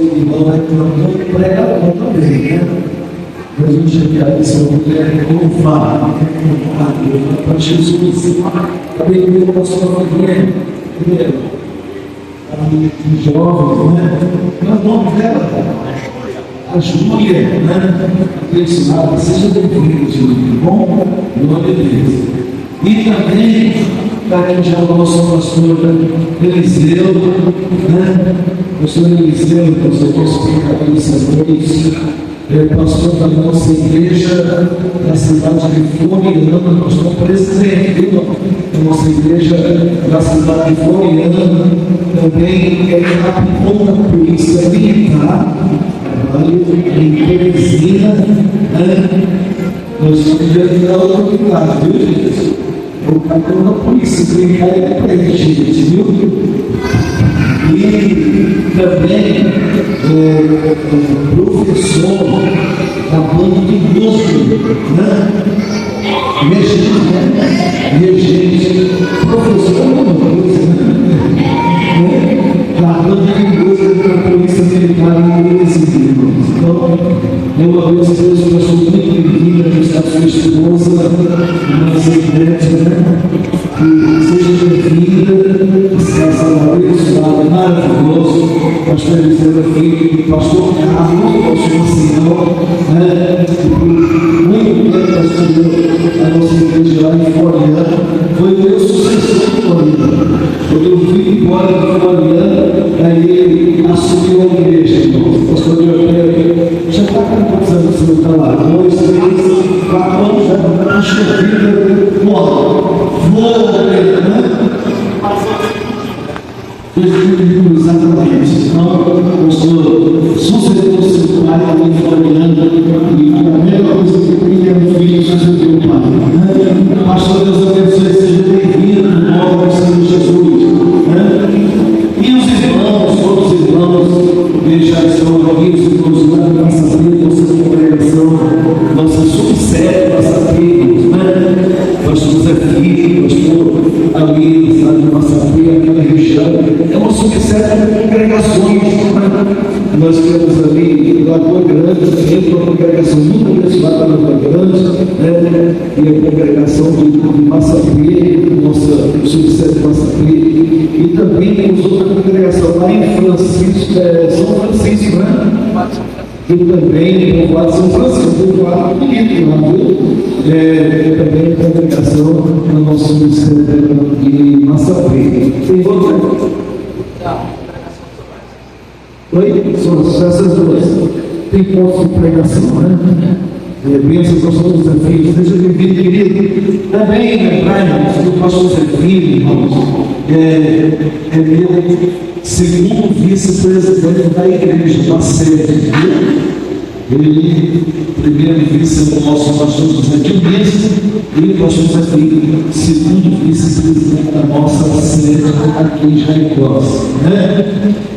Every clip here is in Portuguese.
irmão reclamando, pregador também, né? A gente aqui, a missão é louvar, para Jesus. Também comigo com a sua família, a jovem, né? Qual é o nome dela? A Júlia, né? Abençoada, seja bem-vindo, Júlia, bom? Em nome de Deus. E também, está aqui já o nosso pastor Eliseu, né? Pastor Eliseu, pastor pastor da nossa igreja da cidade de Floriana, pastor presidente da nossa igreja da cidade de Floriana, também é capitão da polícia militar, em Teresina, né? Nós estamos vendo a autoridade, viu, gente? O capitão da polícia militar é crente, gente, viu? E também o professor da banda de música, né? Regente, professor é uma coisa, né? Da banda de música da Polícia Militar em Brasília. Então, eu agradeço a Deus, eu sou muito bem-vinda a estar sua esposa, nossa igreja, né? Que seja bem-vinda, descansada, abençoada, maravilhoso. Pastor Eliseu aqui, pastor Carlos, pastor Senhor, né? Muito bem, pastor, a nossa igreja lá em Floriana. Foi o meu sucessor em Floriana. Quando eu fui embora de Floriana, aí ele assumiu a igreja. O pastor Eliseu já está com quantos anos você está lá? 2, 3, 4 anos, já está chovendo, voa, né? Exatamente. Então, pastor, sucedeu seu pai ali em Floriana, e a melhor coisa que queria era o filho sucedeu o pai. Pastor, Deus abençoe, seja bem-vindo, no nome do Senhor Jesus. E os irmãos, todos os irmãos, já estão aqui, os irmãos da nossa vida, nossa congregação, nossa subsede, nossa vida, né? Pastor José Filho, pastor ali, sabe, nossa vida, aquela região. É uma subsede de congregações, né? Nós temos ali Lagoa Grande, dentro da congregação muito abençoada na Lagoa Grande, né? E a congregação de Massapê, nossa subsede de Massapê, e também temos outra congregação lá em Francisco, São Francisco, né? E também o Povoado São Francisco, o Povoado bonito lá, viu? Também a congregação da nossa subsede de Massapê. Tem outra? Oi? São essas duas. Tem pontos de pregação, né? Bênção para os nossos desafios. Seja bem-vindo, querido. Também, lembrar, que o pastor Zé Filho, irmãos, é meu segundo vice-presidente da igreja, da sede. Ele, primeiro vice do nosso pastor José Dionísio, e o pastor Zé Filho, segundo vice-presidente da nossa sede aqui em Jaicós, né?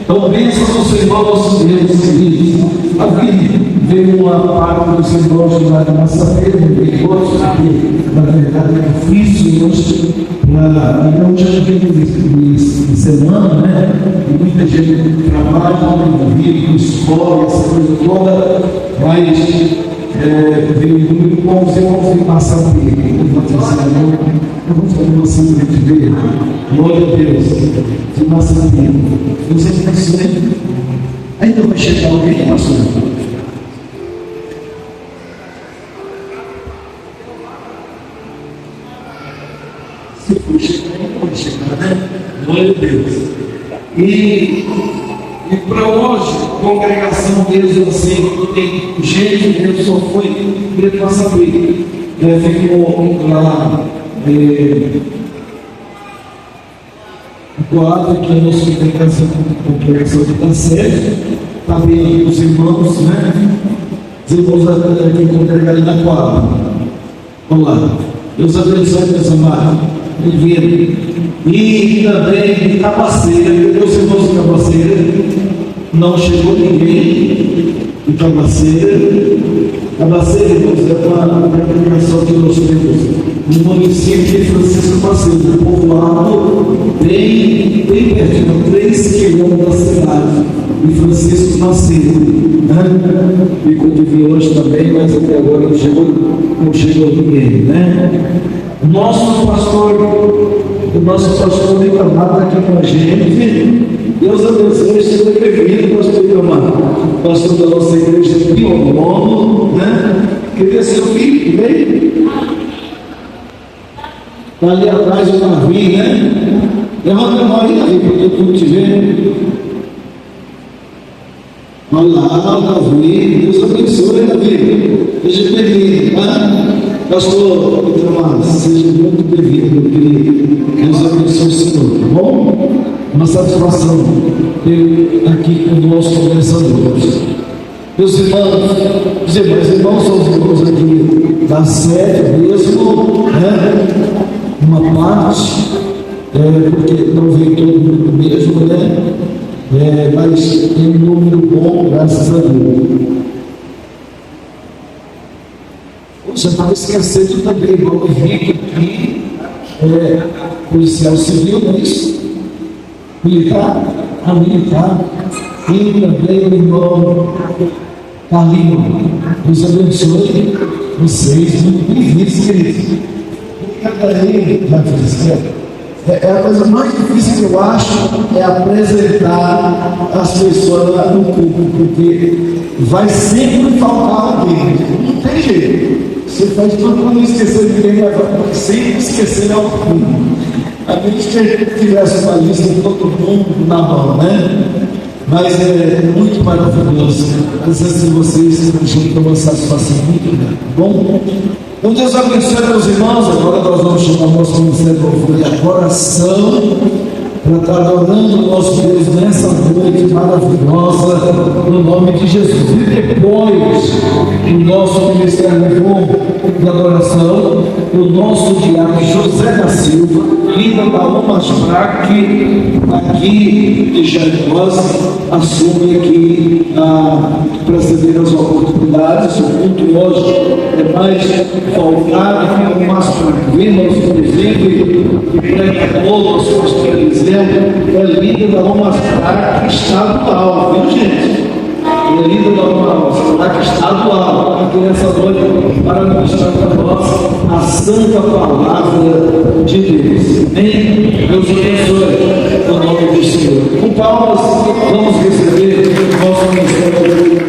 Então, bênção ao seu irmão, nossos Deus, queridos. Ali veio uma parte dos irmãos de lá da nossa feira, e outros, porque na verdade é difícil hoje, então já de semana, né? E muita gente trabalha, envolvido com escola, essa coisa toda, mas veio muito bom os irmãos de Massapê. Vamos fazer uma assembleia de ver, glória a Deus, de Massapê. Vocês abençoem. Ainda vai chegar alguém, pastor? Se for chegar, ainda vai chegar, né? Glória a Deus. E para hoje, congregação Deus, assim, tem gente, Deus só foi para saber. Ficou lá o quadro que a nossa congregação está sede, está bem os irmãos, né? Os irmãos aqui congregados na quadra. Vamos lá. Deus abençoe, meus amados. Bem-vindo. E também Cabaceira, meus irmãos de Cabaceira, não chegou ninguém. de Cabaceira. Cabaceira, irmãos, é uma congregação que nós temos no município de Francisco Macedo, povoado bem pertinho, 3 quilômetros da cidade de Francisco Macedo, né? E convivi hoje também, mas até agora não chegou ninguém, né? O nosso pastor Ricamar está aqui com a gente. Deus abençoe, seja bem-vindo, pastor Ricamar, pastor da nossa igreja Piomono, né? Queria seu filho, bem? Está ali atrás o Davi, né? Levanta a mão aí, Davi, para todo mundo te ver. Olha lá, o Davi, Deus abençoe, Davi. Seja bem-vindo, tá? Pastor Ricamar, seja muito bem-vindo, meu querido. Deus abençoe o Senhor, tá bom? Uma satisfação ter aqui conosco nessa noite. Meus irmãos são os irmãos aqui da sede mesmo, né? Uma parte, porque não vem todo mundo mesmo, né? Mas tem um número bom, graças a Deus. Você estava esquecendo também, irmão Henrique aqui, policial civil, não é isso? Militar, e também o irmão Carlinho. Deus abençoe vocês, muito bem-vindos, queridos. É a coisa mais difícil que eu acho é apresentar as pessoas lá no público, porque vai sempre faltar alguém, não tem jeito. Você faz tudo para não esquecer de ninguém, mas sempre esquecer alguém. A menos que tivesse uma lista de todo mundo na mão, né? Mas é muito maravilhoso. Às vezes vocês estão junto com uma satisfação muito grande. Bom? Então Deus abençoe meus irmãos. Agora nós vamos chamar o nosso ministério de adoração para estar adorando o nosso Deus nessa noite maravilhosa, no nome de Jesus. E depois do nosso ministério de adoração, o nosso diácono José da Silva, líder da UMASPRAC, aqui de Jardinós, assume aqui a preceder as oportunidades. O culto hoje é mais folgado que o UMASPRAC. Vimos, inclusive, o pregador, nosso pastor Eliseu, é líder da UMASPRAC estadual, viu, gente? Ele é líder da UMASPRAC estadual, aqui nessa noite, para ministrar para nós a santa palavra de Deus. Amém? Deus abençoe o nome do Senhor. Com palmas, vamos receber o nosso ministério de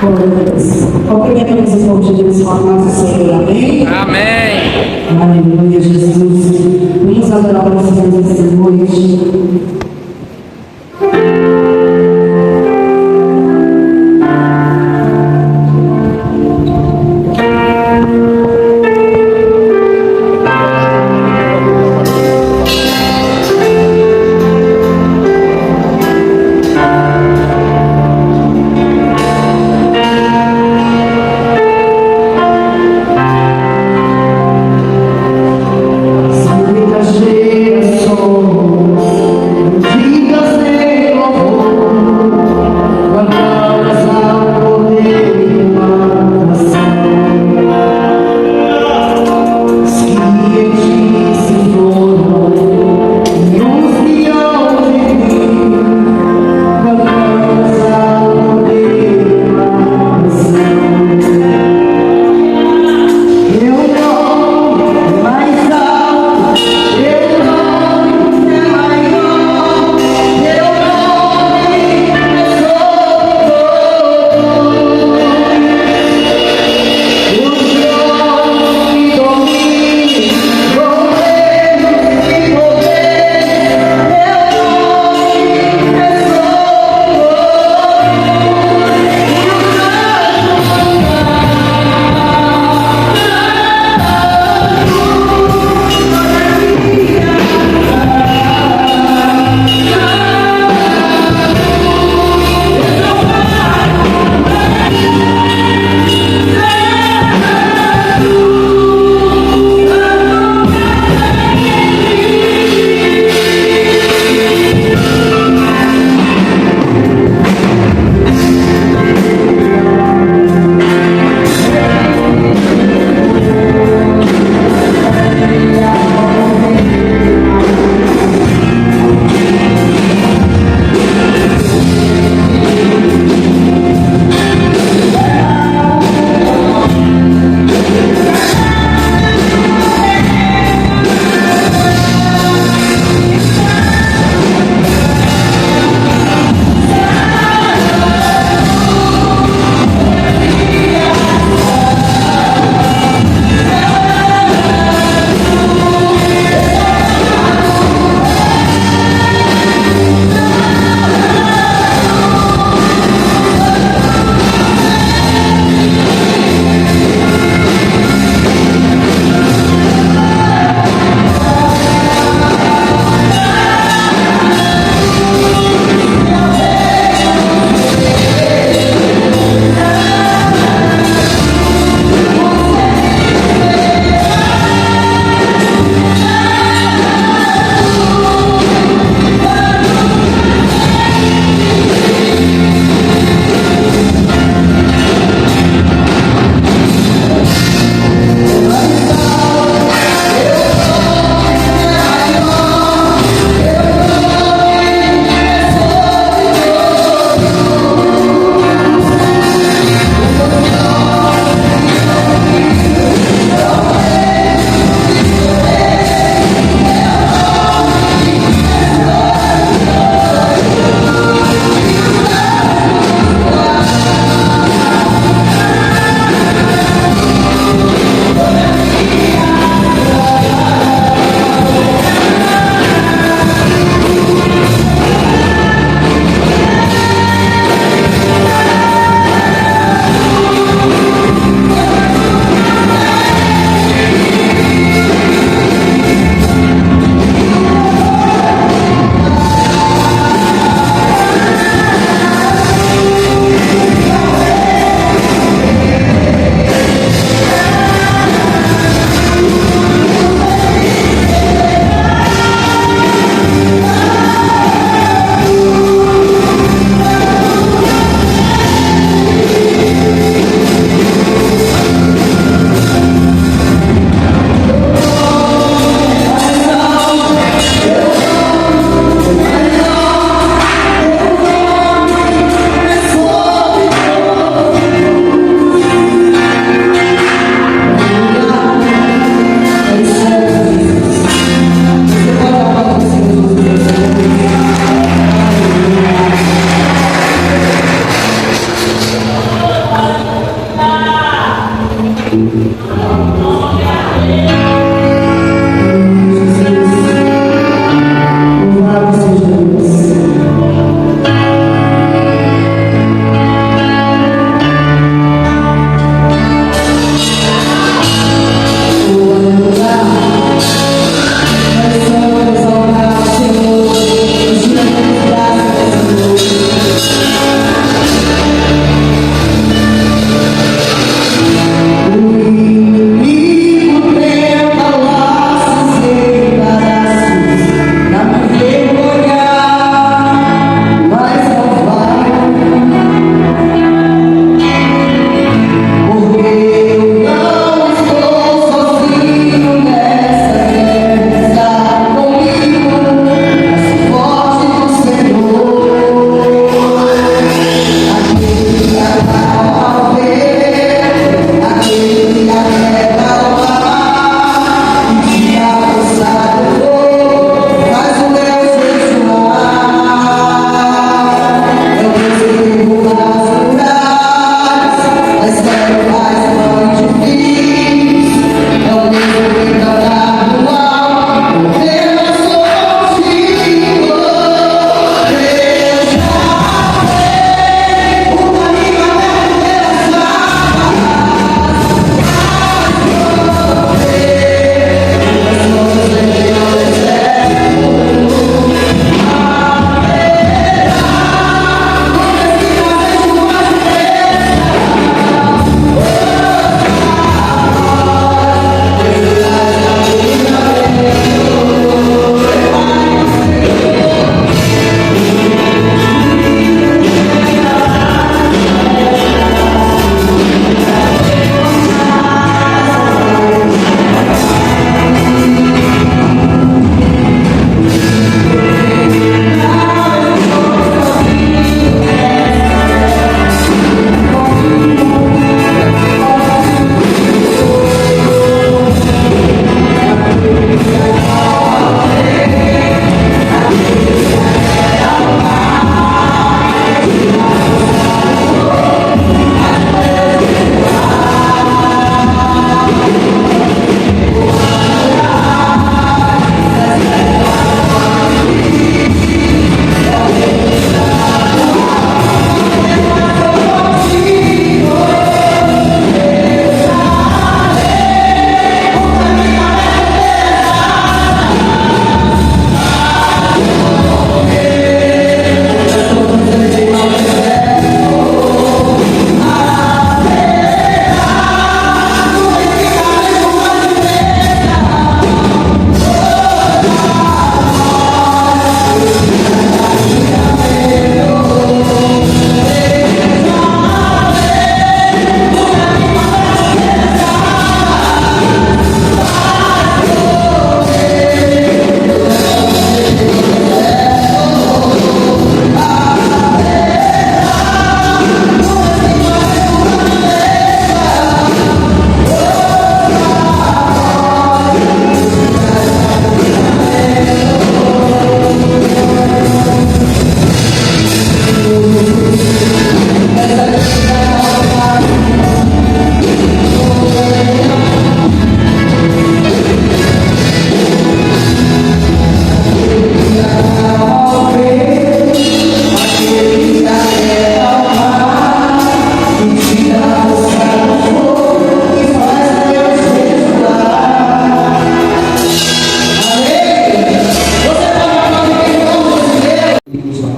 Cumprimentamos o povo de Deus com a nossa Senhor, amém? Amém. Aleluia, Jesus. Vamos adorar o nosso Deus essa noite.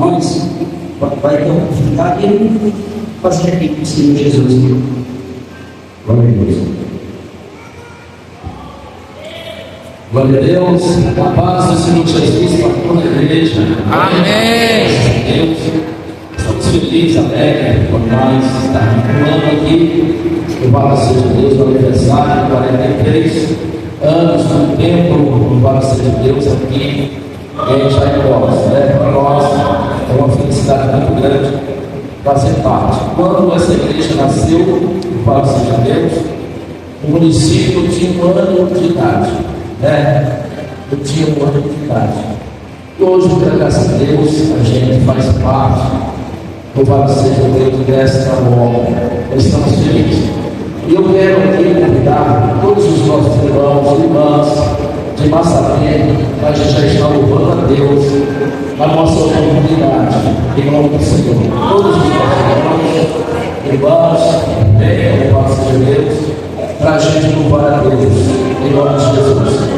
nós, vai ter uma oportunidade de fazer aqui com o Senhor Jesus. Glória a Deus. Glória a Deus. A paz do Senhor Jesus para toda a igreja. Amém. Deus. Estamos felizes, alegres por nós estarmos pulando aqui. Louvado seja Deus no aniversário, 43 anos no templo. Louvado seja Deus aqui em Jaicosa, né? Para nós é uma felicidade muito grande fazer parte. Quando essa igreja nasceu, louvado seja Deus, o município tinha 1 ano de idade, né? Eu tinha 1 ano de idade. E hoje, graças a Deus, a gente faz parte. Louvado seja Deus desta obra. Nós estamos felizes. E eu quero aqui convidar todos os nossos irmãos e irmãs de Massapé, para a gente já estar louvando a Deus na nossa oportunidade, em nome do Senhor. Todos os nossos irmãos, venham, louvado seja Deus, para a gente louvar a Deus, em nome de Jesus.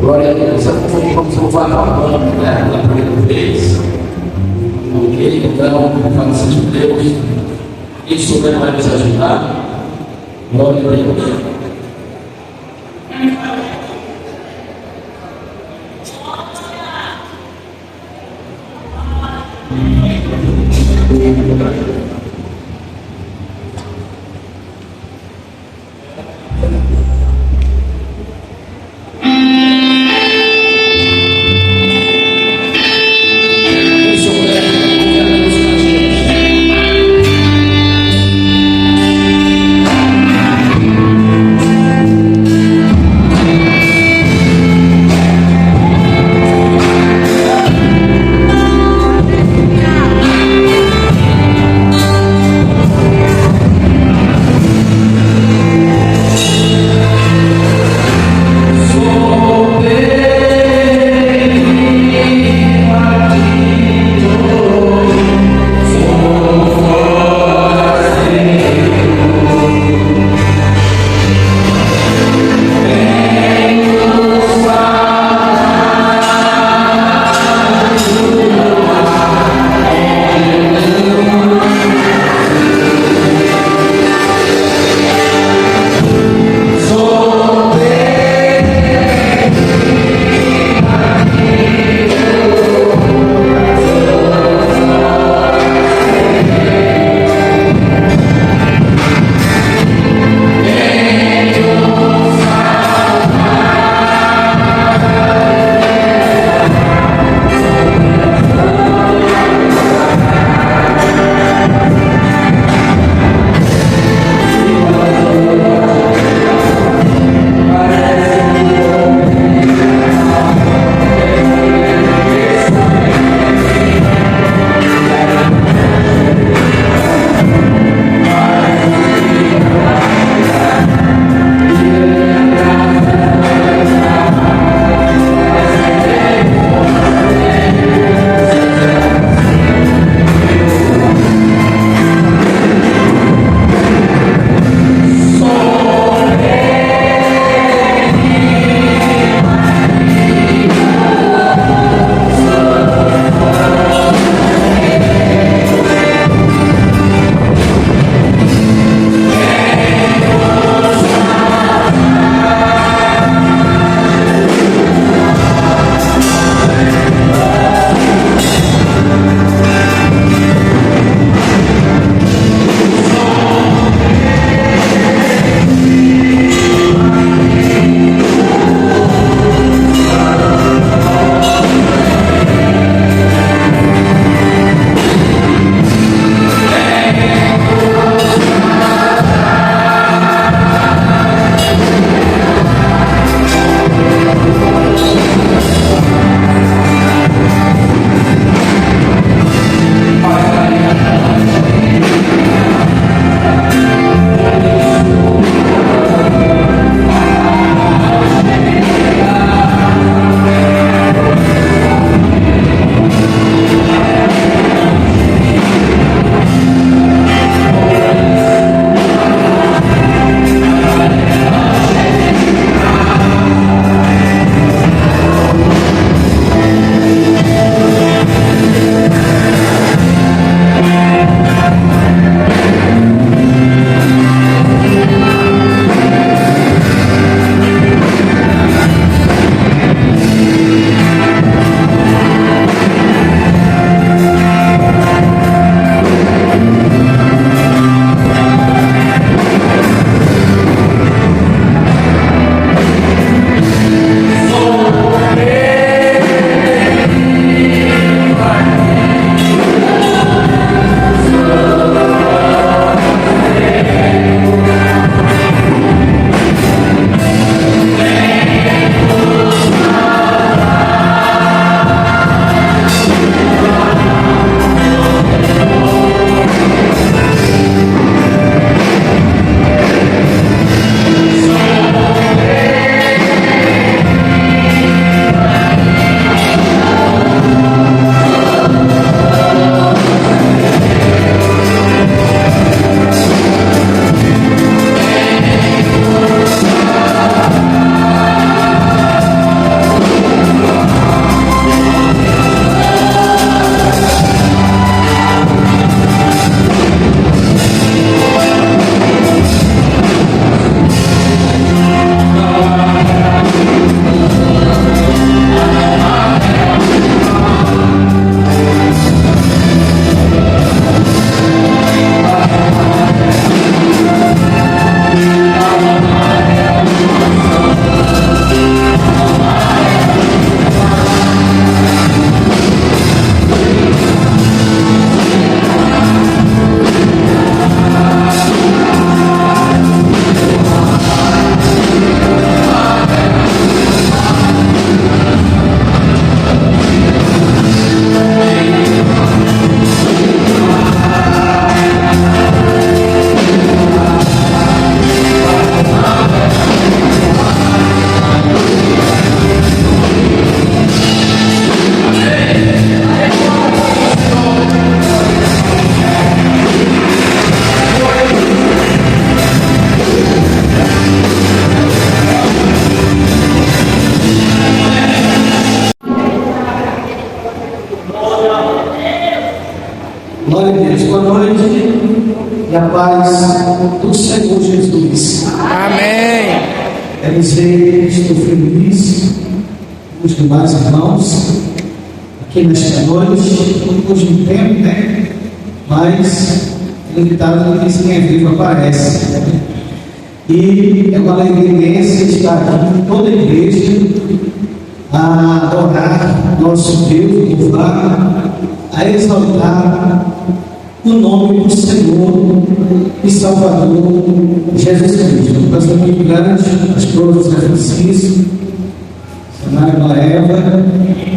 Glória a Deus. Vamos louvar a banda, né? Pela primeira vez. Ok, então, fala seja Deus. Isso vai nos ajudar. Glória a Deus. Glória a Deus. Boa noite e a paz do Senhor Jesus. Amém. Quero dizer que estou feliz com os demais irmãos aqui nesta noite. Hoje não tempo, né? Mas o ditado que diz que quem é vivo aparece. Né? E é uma alegria imensa estar aqui com toda a igreja a adorar nosso Deus, louvar, a exaltar o nome do Senhor e Salvador Jesus Cristo. Um pastor muito grande, pastor José Francisco, Maria Eva,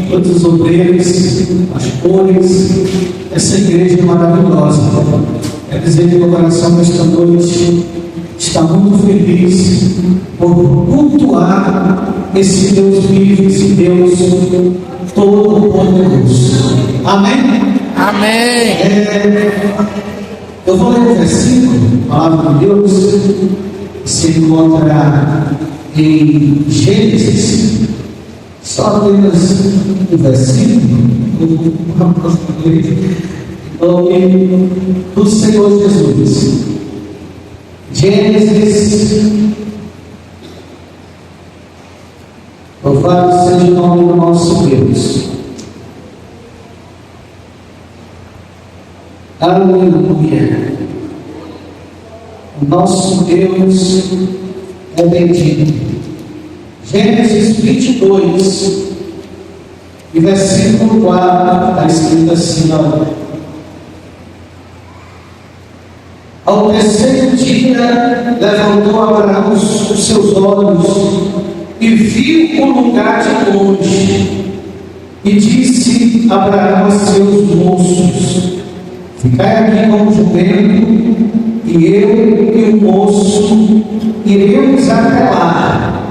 todos os obreiros, pastores, essa igreja é maravilhosa. Quero dizer que meu coração nesta noite está muito feliz por cultuar esse Deus vivo, esse Deus todo-poderoso. Amém? Amém. Eu vou ler um versículo, a palavra de Deus, que se encontra em Gênesis, só apenas um versículo, em nome do Senhor Jesus. Gênesis, louvado seja o nome do nosso Deus. Aleluia. O nosso Deus é bendito. Gênesis 22, e versículo 4, está escrito assim: ao terceiro dia, levantou Abraão os seus olhos e viu o lugar de longe. E disse Abraão a seus moços: ficai aqui com o jumento, e eu e o moço iremos até lá.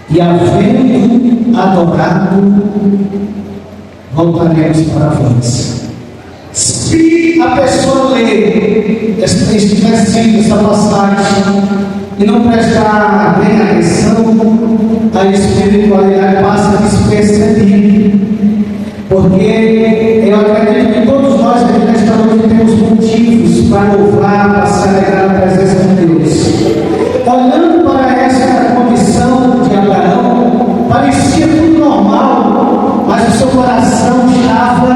E havendo adorado, voltaremos para vós. Se a pessoa ler este versículo, essa passagem, e não prestar bem atenção, a espiritualidade passa despercebida. Porque eu acredito que todos nós aqui nesta noite temos motivos para louvar, para se alegrar na presença de Deus. Olhando para essa condição de Abraão, parecia tudo normal, mas o seu coração estava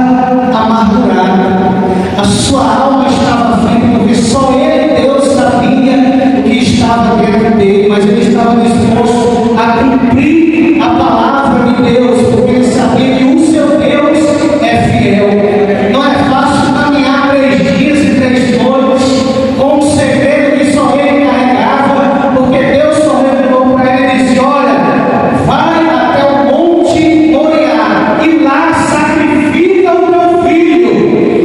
amargurado, a sua alma estava fria, porque só ele, Deus, sabia o que estava dentro dele, mas ele estava disposto a cumprir a palavra de Deus, porque ele sabia que o seu Deus é fiel. Não é fácil caminhar 3 dias e 3 noites com um segredo que só ele carregava, porque Deus só revelou para ele e disse: olha, vai até o monte Moriá e lá sacrifica o teu filho.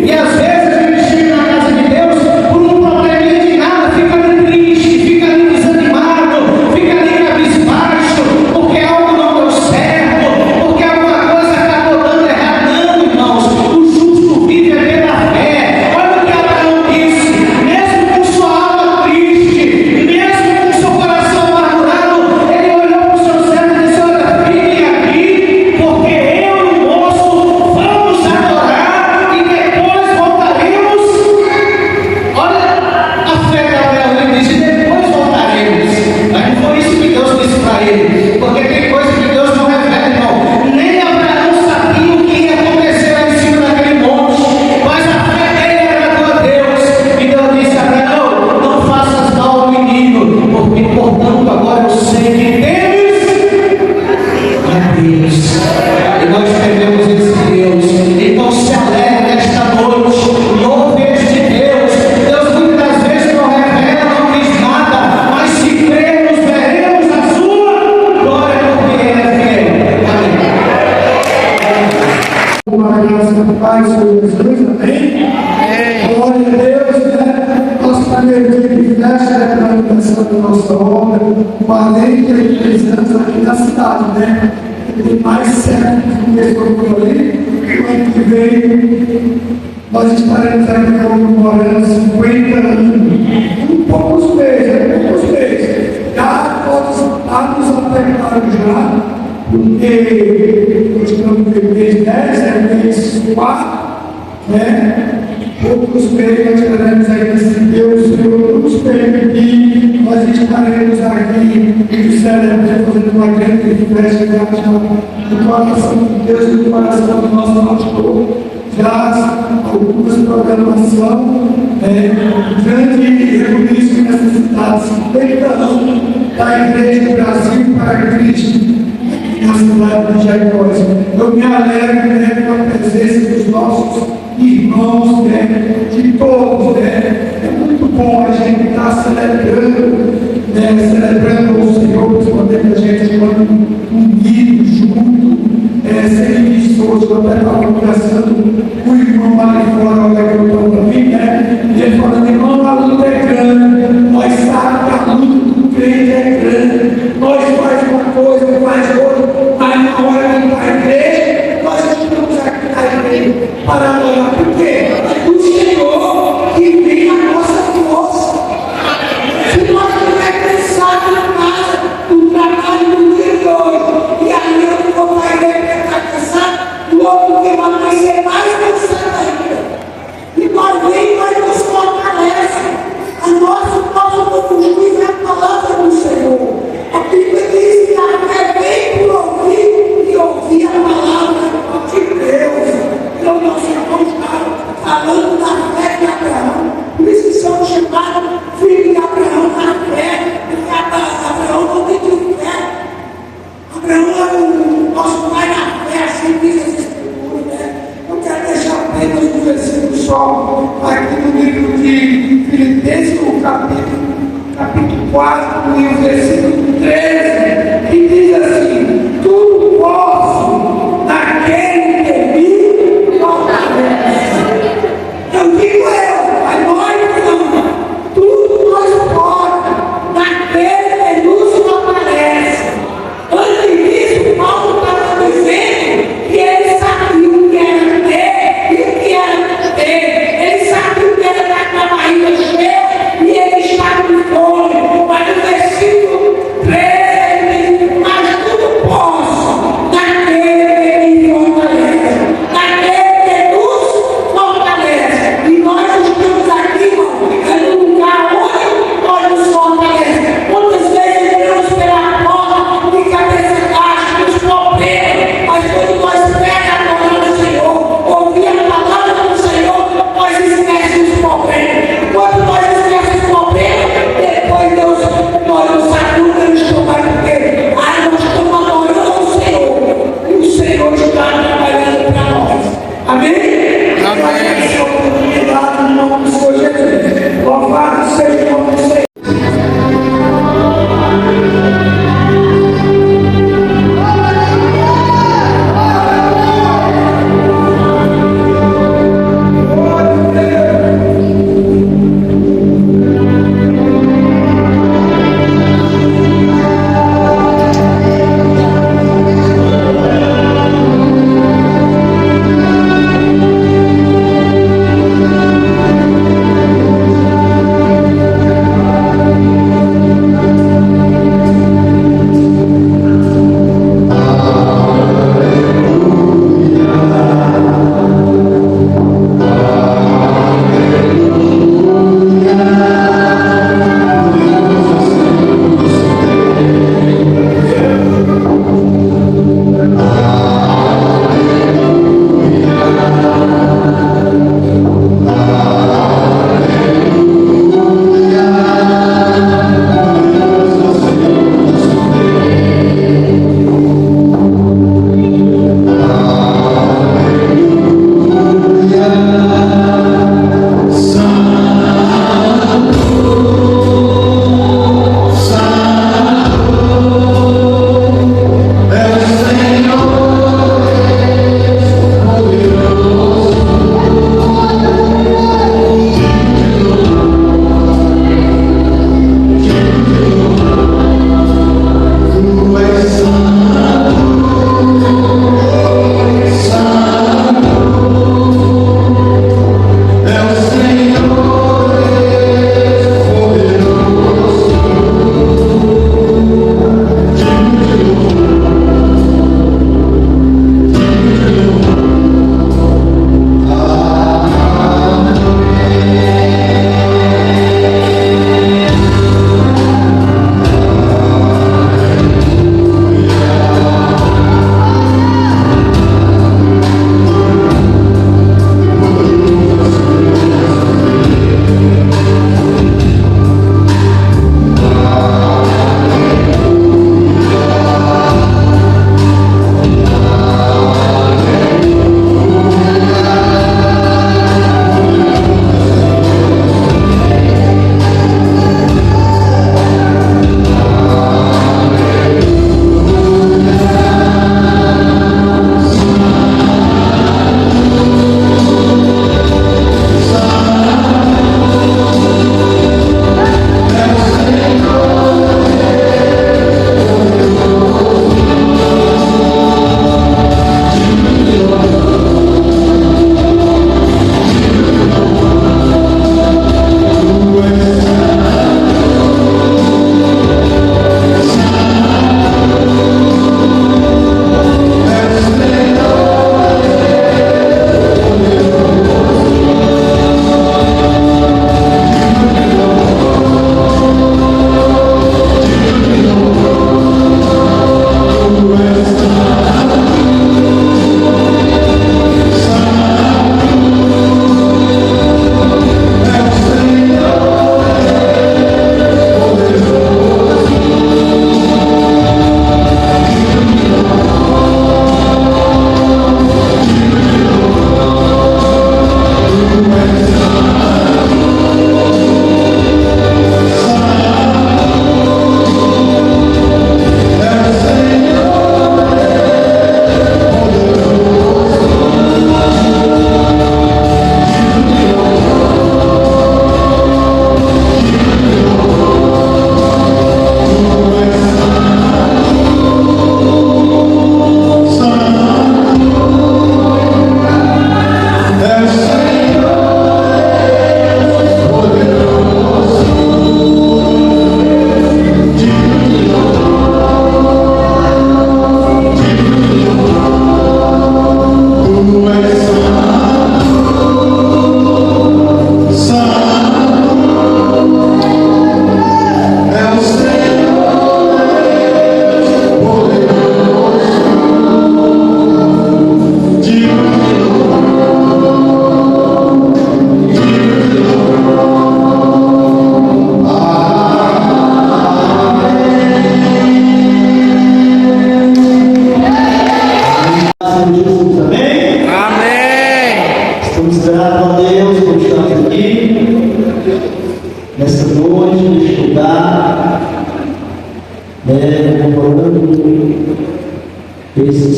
E às vezes a gente chega na casa de Deus por um probleminha de nada, fica ali triste, fica ali desanimado, fica ali cabisbaixo, porque algo não deu certo, porque alguma coisa acabou dando errado. Não, irmãos, o justo vive pela fé. Olha o que Abraão disse: mesmo com sua alma triste, mesmo com seu coração amargurado, ele olhou para o seu servo e disse: olha, fiquem aqui, porque eu e o moço vamos adorar e depois voltaremos. Olha a fé de Abraão, ele disse: depois voltaremos. Mas não foi isso que Deus disse para ele, porque tem coisa que Deus não revela, irmão. Nem Abraão sabia o que ia acontecer lá em cima daquele monte, mas a fé dele agradou a Deus. E Deus disse: Abraão, não faças mal ao menino, porque portanto agora eu sei que temes a Deus. E nós tememos esse Deus. Então se alegre nesta noite, louve este Deus. Deus muitas vezes não revela, não diz nada, mas se cremos, veremos a sua glória, porque ele é fiel. Amém. Uma aliança do Pai sobre Jesus, amém? Glória a Deus, né? Nosso primeiro dia de festa, né? Pela intenção da nossa obra, 43 anos aqui na cidade, né? Tem mais certo que começou por ali. O ano que vem, nós estaremos aqui comemorando 50 anos. Um poucos meses. Já todos anos apertados já, porque nós estamos no mês 10, mês 4, né? Outros creio nós estaremos aqui, se Deus, Senhor, nos permitir, nós estaremos aqui e celebrando, fazendo uma grande festa no coração de Deus e no coração do nosso pastor. Já algumas programação, grande recurso e necessidade, 50 anos da Igreja do Brasil para Cristo. Na cidade de Jaicós. Eu me alegro com a presença dos nossos irmãos, de todos. É muito bom a gente estar celebrando o Senhor, principalmente a gente unido, junto, sem missões. Eu até estava conversando com o irmão lá de fora, olha que eu estou para mim, e ele falando, irmão, a luta é grande, nós sabemos que a luta do crente é grande, nós faz uma coisa, faz outra. Mas na hora de ir para a igreja, nós estamos aqui na igreja para adorar. Por quê? É do Senhor que vem a nossa força. Se nós estivermos cansados na casa, do trabalho do dia de hoje, e aí eu vou para a igreja e estar cansado, o outro que vai ser mais cansado ainda. E nós vem, nós nos fortalece. A nosso juiz é a palavra do Senhor. A Bíblia diz que a fé vem por ouvir e ouvir a palavra de Deus. Então nós estamos falando da fé de Abraão. Por isso que somos chamados filhos de Abraão na fé. Porque Abraão não tem de fé. Abraão é o nosso pai na fé, assim diz as escrituras, né? Eu quero deixar apenas um versículo só aqui no livro de Filipenses, o capítulo 4, e o versículo 13, que diz assim: tudo posso naquele que me fortalece. Eu digo a nós não, tudo nós pode naquele que nos fortalece. Antes disso, Paulo estava dizendo que ele sabia o que era ter e o que era não ter. Ele sabia o que era estar com a barriga cheia e ele estava com fome. Mas no versículo 13 ele diz: mas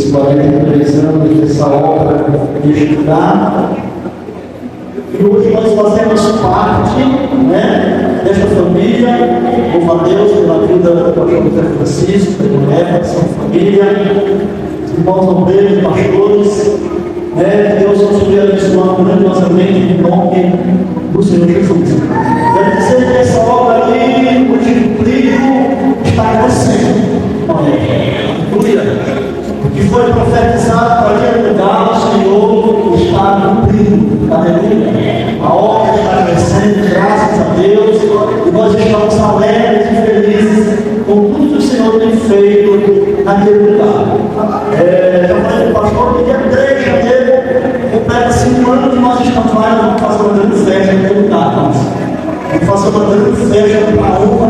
esses 43 anos dessa obra de estudar. E hoje nós fazemos parte, né, desta família. Louvo a Deus pela vida do pastor José Francisco, da mulher, da sua família, irmãos obreiros, pastores, né, Deus nos abençoando grandiosamente em nome do Senhor Jesus. Quero dizer que essa obra ali, o multiplico, está crescendo. Aleluia. O que foi profetizado para aquele lugar, o Senhor está cumprindo. Aleluia. A obra está crescendo, graças a Deus. E nós estamos alegres e felizes com tudo que o Senhor tem feito naquele lugar. Já falei com o pastor que dia 3 de janeiro, completa 5 anos que nós estamos lá, vamos fazer uma grande festa naquele lugar. Vamos fazer uma grande festa para a honra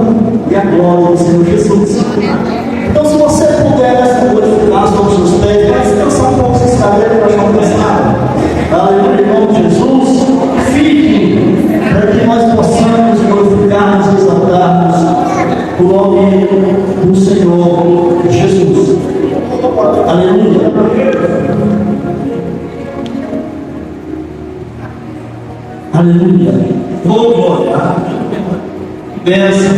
e a glória do Senhor Jesus. Então, se você puder nessa noite ficar sobre os seus pés, vai descansar um pouco esse cabelo que nós vamos pensar. Aleluia, em nome de Jesus. Fique para que nós possamos glorificar e exaltarmos o nome do Senhor Jesus. Aleluia. Aleluia. Oh, glória. Bênção.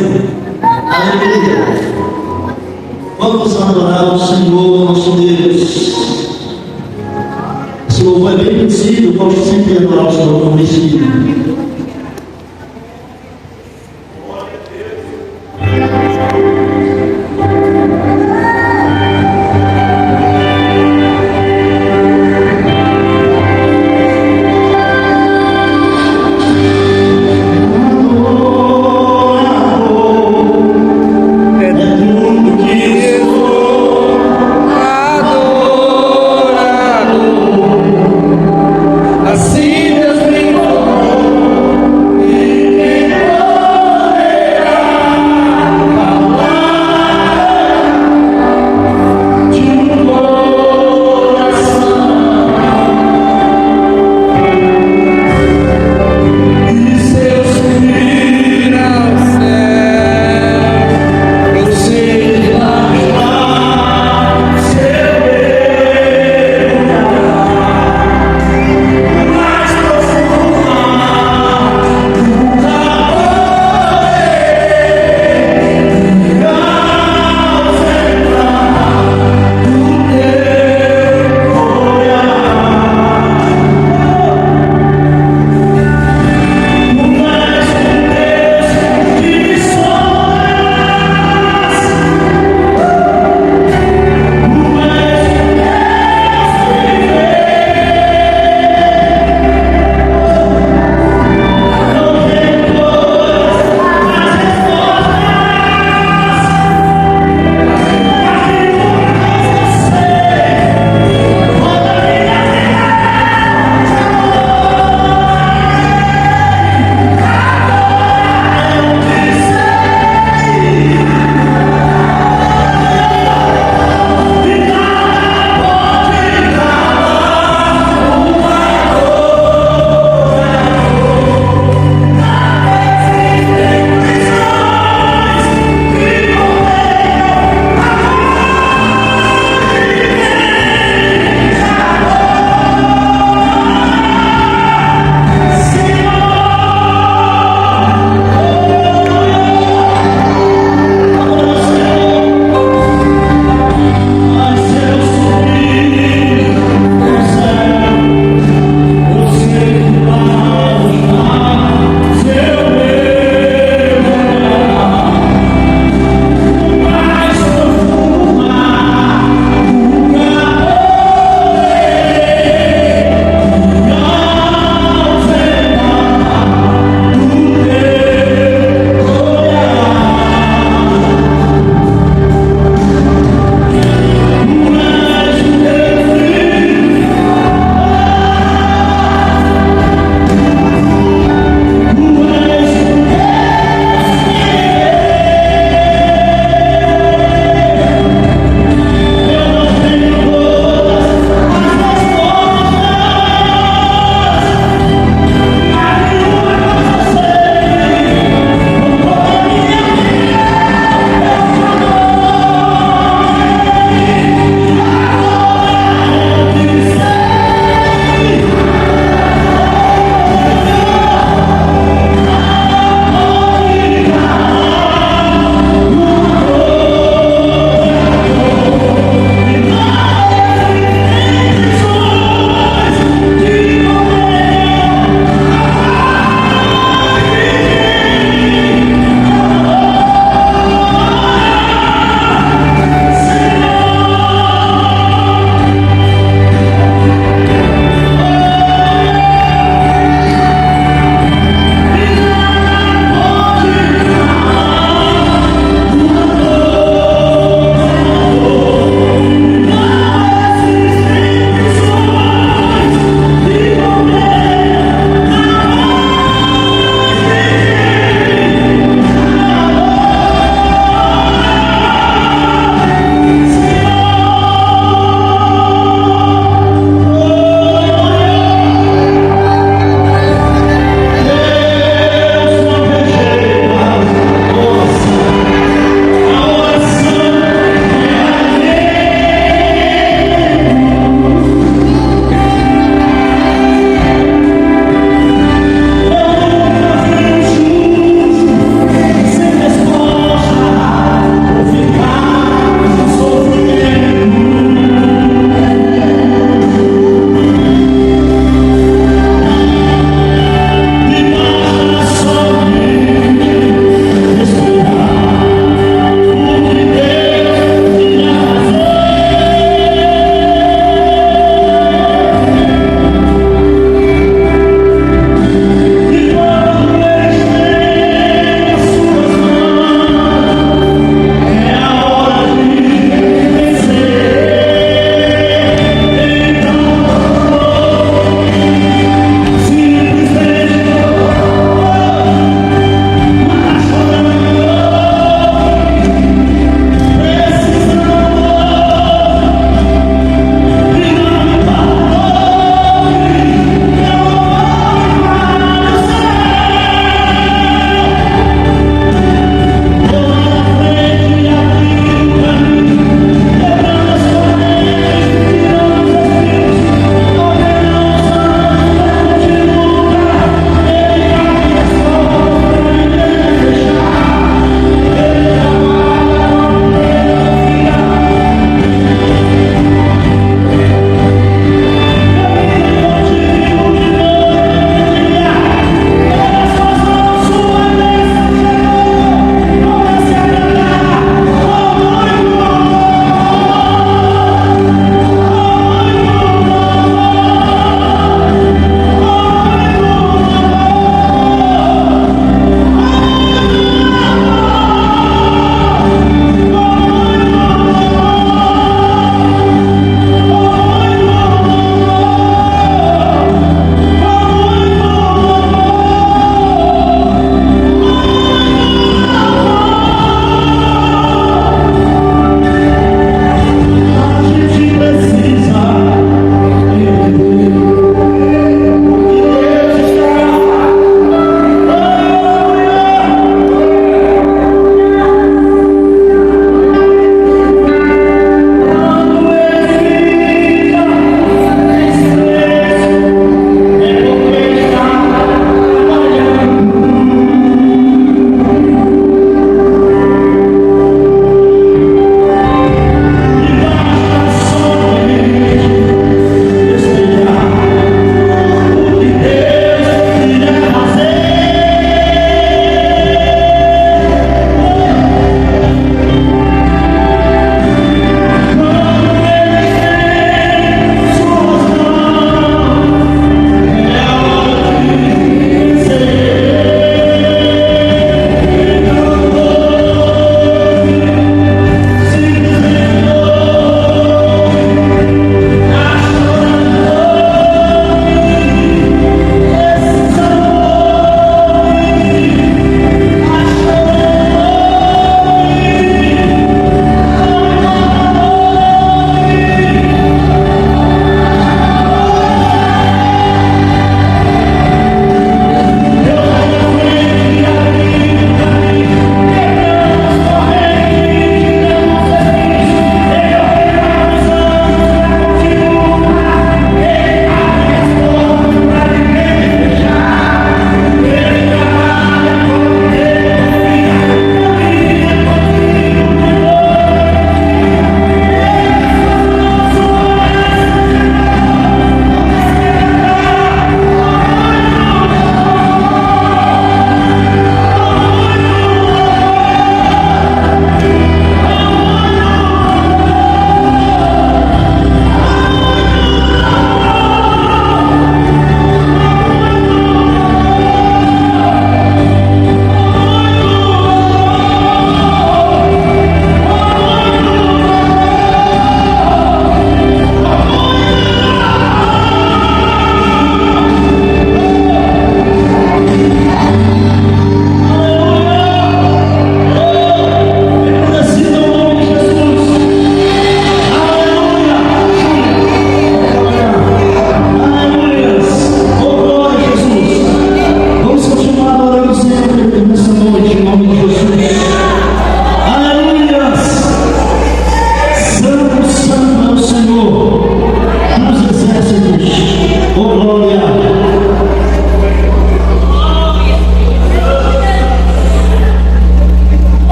Aleluia. Vamos adorar o Senhor, nosso Deus. Esse louvor é bem conhecido, eu gosto sempre de adorar o Senhor como Espírito. Assim Deus me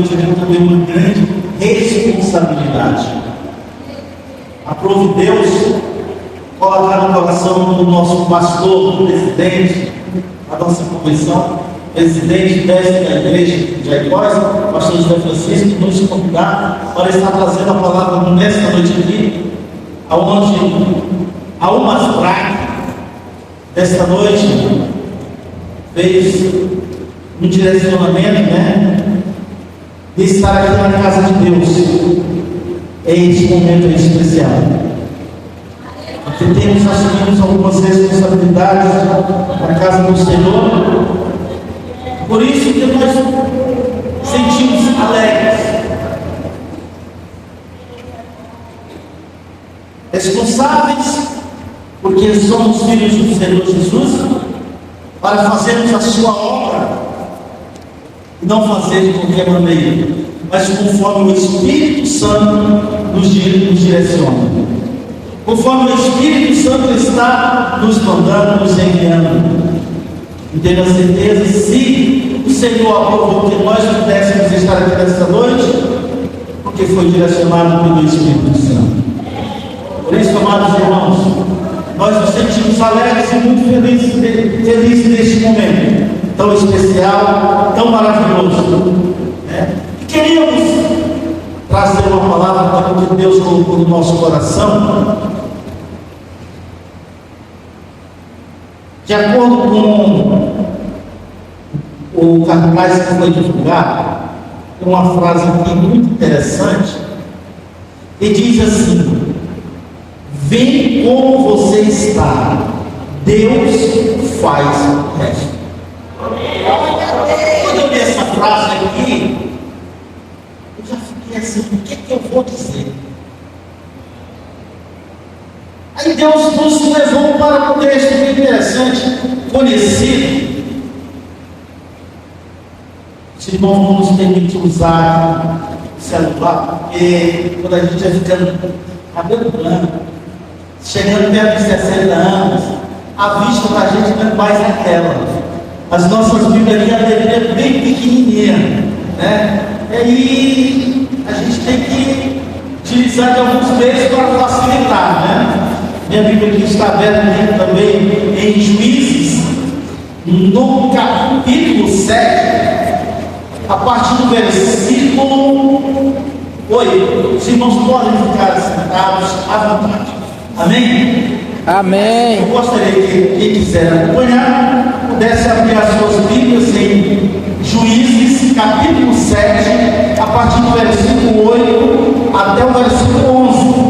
noite aqui também uma grande responsabilidade. Aprove Deus colocar no coração do nosso pastor, presidente, a nossa comissão, presidente desta igreja de Jaicós, pastor José Francisco, nos convidar para estar trazendo a palavra nesta noite aqui, aonde a Umasbrac, desta noite, fez um direcionamento, de estar aqui na casa de Deus, em este momento especial. Porque assumimos algumas responsabilidades na casa do Senhor, por isso que nós sentimos alegres, responsáveis, porque somos filhos do Senhor Jesus, para fazermos a sua obra, e não fazer de qualquer maneira, mas conforme o Espírito Santo nos direciona, conforme o Espírito Santo está nos mandando, nos enviando. E tenho a certeza, se o Senhor aprovou que nós pudéssemos estar aqui nesta noite, porque foi direcionado pelo Espírito Santo. Por isso, amados irmãos, nós nos sentimos alegres e muito felizes neste momento tão especial, tão maravilhoso. E queríamos trazer uma palavra que Deus colocou no nosso coração, de acordo com o cartaz que foi divulgado. Tem uma frase aqui muito interessante, e diz assim: vem como você está, Deus faz o resto. Quando eu li essa frase aqui, eu já fiquei assim: o que eu vou dizer? Aí Deus nos levou para um texto bem interessante, conhecido. Se não nos permite usar o celular, porque quando a gente vai ficando cabelo branco, chegando perto de 60 anos, a vista da gente não é mais aquela. As nossas Bíblias aqui, a Bíblia é bem pequenininha, E a gente tem que utilizar de alguns meios para facilitar, Minha Bíblia aqui está aberta também em Juízes, no capítulo 7, a partir do versículo 8. Os irmãos podem ficar sentados à vontade. Amém? Amém. Eu gostaria que quem quiser acompanhar pudesse abrir as suas Bíblias em Juízes, capítulo 7, a partir do versículo 8 até o versículo 11.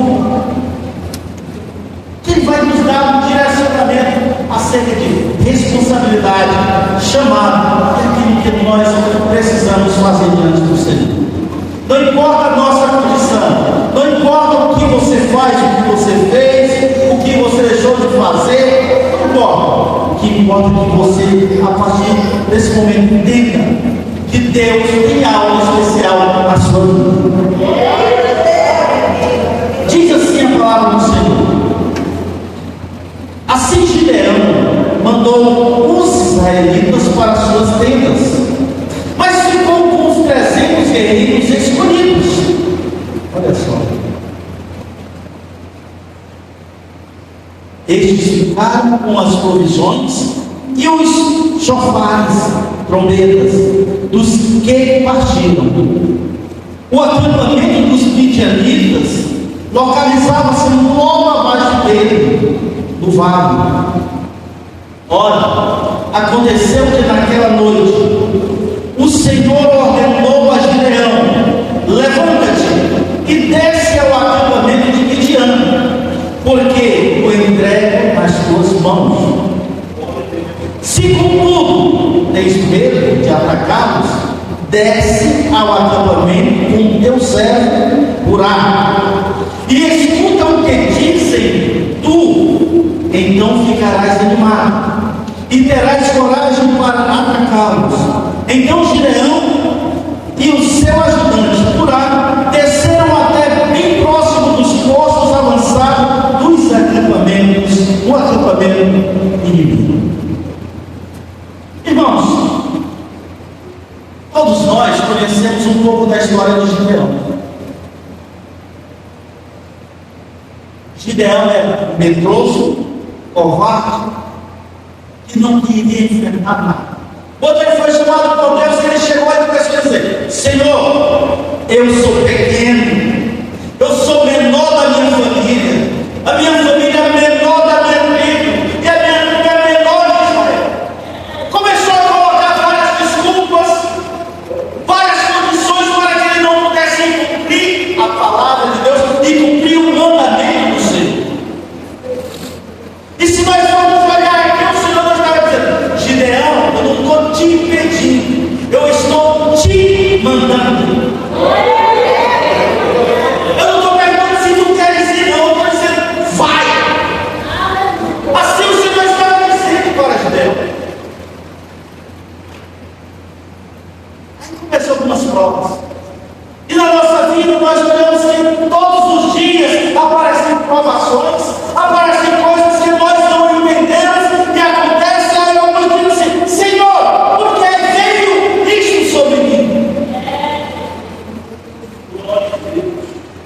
Que ele vai nos dar um direcionamento acerca de responsabilidade, chamado, aquilo que nós precisamos fazer diante do Senhor. Não importa a nossa condição, não importa o que você faz, o que você fez, o que você deixou de fazer, não importa. O que importa é que você, a partir desse momento, entenda que Deus tem algo especial na sua vida. Diz assim a palavra do Senhor: assim Gideão mandou os israelitas para suas tendas, mas ficou com os 300 guerreiros escolhidos. Olha só. Estes ficaram com as provisões e os chofares, trombetas, dos que partiram. O acampamento dos midianitas localizava-se logo abaixo dele, no vale. Ora, aconteceu que naquela noite o Senhor ordenou a Gideão: levanta-te e desce ao acampamento de Midian, porque o entrego nas tuas mãos. Se contudo tens medo de atacá-los, desce ao acampamento com teu servo Urá, e escuta o que dizem tu, então ficarás animado e terás coragem para atacá-los. Então Gideão e o seu ajudante Urá desceram até bem próximo dos postos avançados dos acampamentos, do acampamento inimigo. Irmãos, todos nós conhecemos um pouco da história de Gideão. Gideão era medroso, covarde, que não queria enfrentar nada. Quando ele foi chamado por Deus, ele chegou e começou a dizer: Senhor, eu sou pequeno, eu sou menor da minha família, a minha família é menor da minha tribo, e a minha tribo é menor de Israel. Começou a colocar várias desculpas, várias condições para que ele não pudesse cumprir a palavra de Deus e cumprir o mandamento do Senhor. E se nós formos olhar aqui, o Senhor nos estava dizendo: Gideão, eu não estou te impedindo, eu estou te mandando. Eu não estou perguntando se tu queres ir, não, eu estou dizendo: vai. Assim o Senhor estava dizendo para Gideão. Aí começou algumas provas. E na nossa vida nós olhamos que todos os dias aparecem provações, aparecem coisas que nós não entendemos, e acontece, aí eu digo assim: Senhor, por que veio isso sobre mim?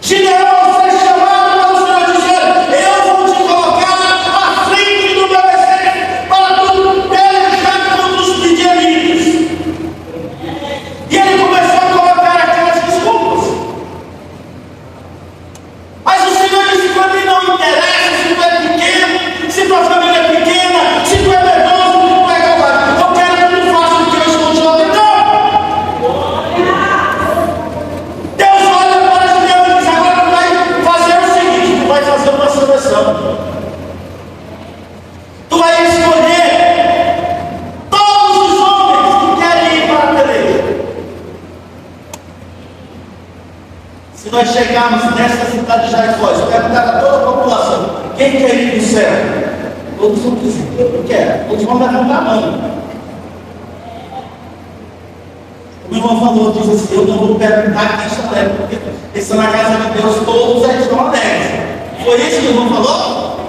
Gideão foi chamado pelo Senhor dizendo: eu vou te colocar à frente do meu exército para tu pelejar contra os midianitas. E ele começou a colocar aquelas desculpas. Mas o Senhor disse: para mim não interessa se tu é pequeno, se tua família é pequena, se tu é medroso, se tu é covarde. Eu quero que tu faça o que eu estou te ordenando. Deus olha para Gideão e diz: agora tu vai fazer o seguinte, tu vai fazer uma seleção. Tu vai escolher todos os homens que querem ir para a peleja. Se nós chegarmos nesta cidade de Jericó e perguntar a toda a população: quem quer ir para o céu? Todos vão dizer: eu quero. Todos vão levantar a mão. O meu irmão falou, diz assim: eu não vou perguntar quem está alegre, porque eles estão na casa de Deus, todos eles estão alegres. Foi isso que o irmão falou?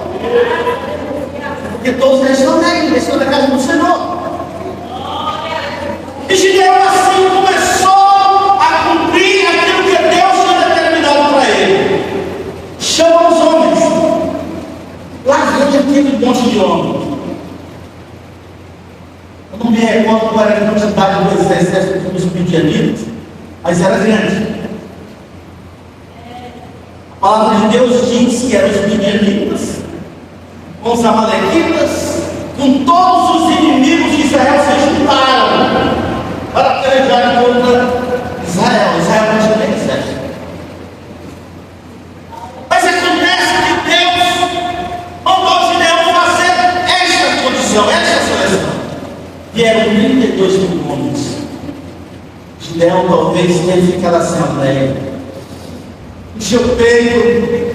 Porque todos eles estão alegres, eles estão na casa do Senhor. E Gideão assim começou a cumprir aquilo que Deus tinha determinado para ele. Chama os homens. Lá vem aquele monte de homens. Eu não me recordo qual era a quantidade do exército dos midianitas, mas era grande. A palavra de Deus diz que eram os midianitas, com os amalequitas, com todos os inimigos de Israel se juntaram para pelejar contra Israel. Israel não tinha nem exército. Mas acontece que Deus mandou Gideão fazer esta condição, esta seleção. E eram 32 mil homens. Gideão talvez tenha ficado assim alegre. Encheu o peito.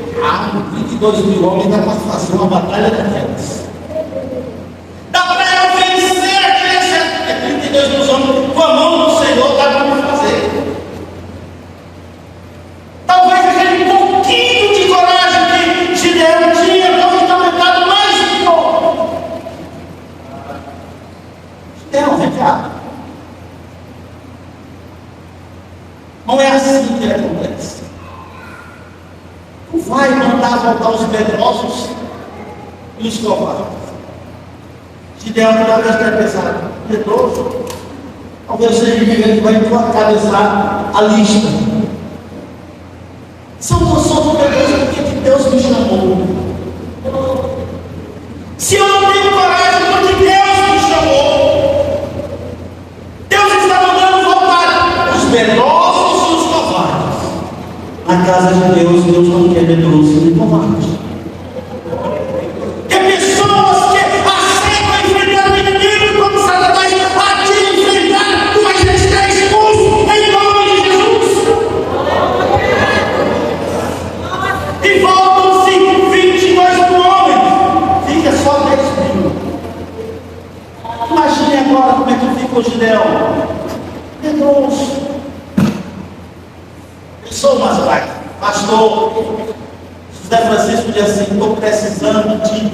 32 mil homens dá para fazer uma batalha daquelas. Dá para eu vencer aquele exército. 32 mil homens com a mão do Senhor, dá para fazer. Talvez aquele pouquinho de coragem que Gideão tinha, talvez tenha aumentado mais um pouco. Gideão, vem cá. Não é assim que acontece. Tu vai mandar voltar os medrosos e os covardes. Gideão talvez tenha pensado: medroso, talvez seja que vai encabeçar a lista. Se eu não sou medroso, por que Deus me chamou? Se eu não tenho coragem, porque Deus me chamou. Deus está mandando voltar os medrosos e os covardes. Na casa de Deus, Deus não quer medroso nem covarde. Quer pessoas que aceitam enfrentar o inimigo como Satanás atira enfrentar, tu vais estar expulso em nome de Jesus. E voltam-se 22 mil homens, fica só 10 mil. Imagine agora como é que fica o Gideão. Medroso. Eu sou mais fraco. Pastor José Francisco diz assim: estou precisando de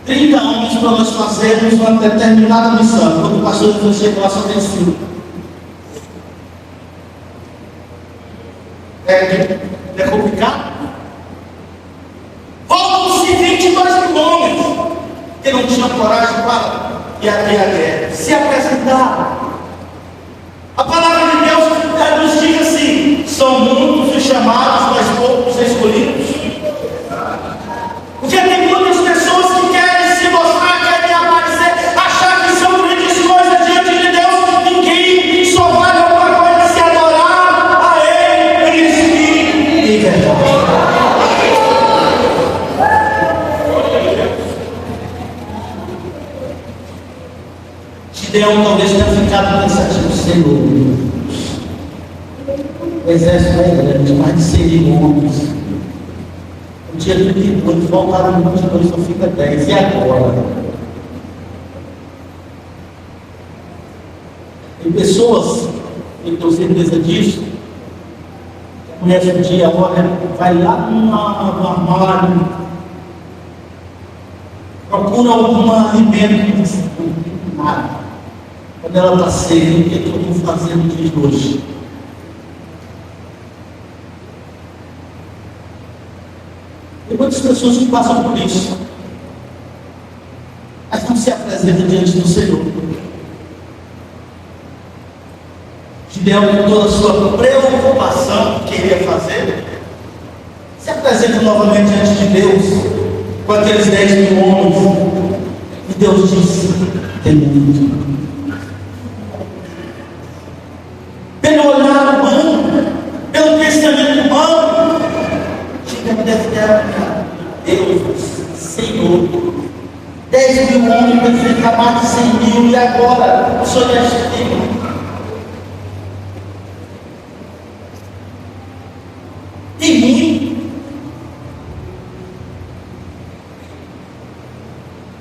30 homens para nós fazermos uma determinada missão. Quando o pastor José chegou lá, só tem 5. É complicado. Voltam-se 22 homens que não tinham coragem para ir até a guerra, se apresentaram. A palavra de Deus nos diz assim: são muitos os chamados, mas poucos escolhidos. Porque tem muitas pessoas que querem se mostrar, querem aparecer, achar que são grandes coisas diante de Deus, e que só vale alguma coisa se adorar a Ele em espírito e verdade. Gideão talvez tenha ficado pensativo: Senhor, o exército é grande, mais de 100 mil homens. No dia 32, voltaram 22, só fica 10. E agora? Tem pessoas que tenho certeza disso. Começa o dia, olha, vai lá no armário, procura algum alimento, nada. Quando ela está seca, o que eu estou fazendo no dia de hoje? Tem muitas pessoas que passam por isso, mas não se apresentam diante do Senhor. Gideão, com toda a sua preocupação que queria fazer, se apresenta novamente diante de Deus, com aqueles 10 mil homens, e Deus disse: tem muito. Pelo olhar humano, pelo pensamento humano, Gideão deve ter: Deus, Senhor, 10 mil homens para enfrentar mais de 100 mil, e agora o Senhor já chegou. Tem muito.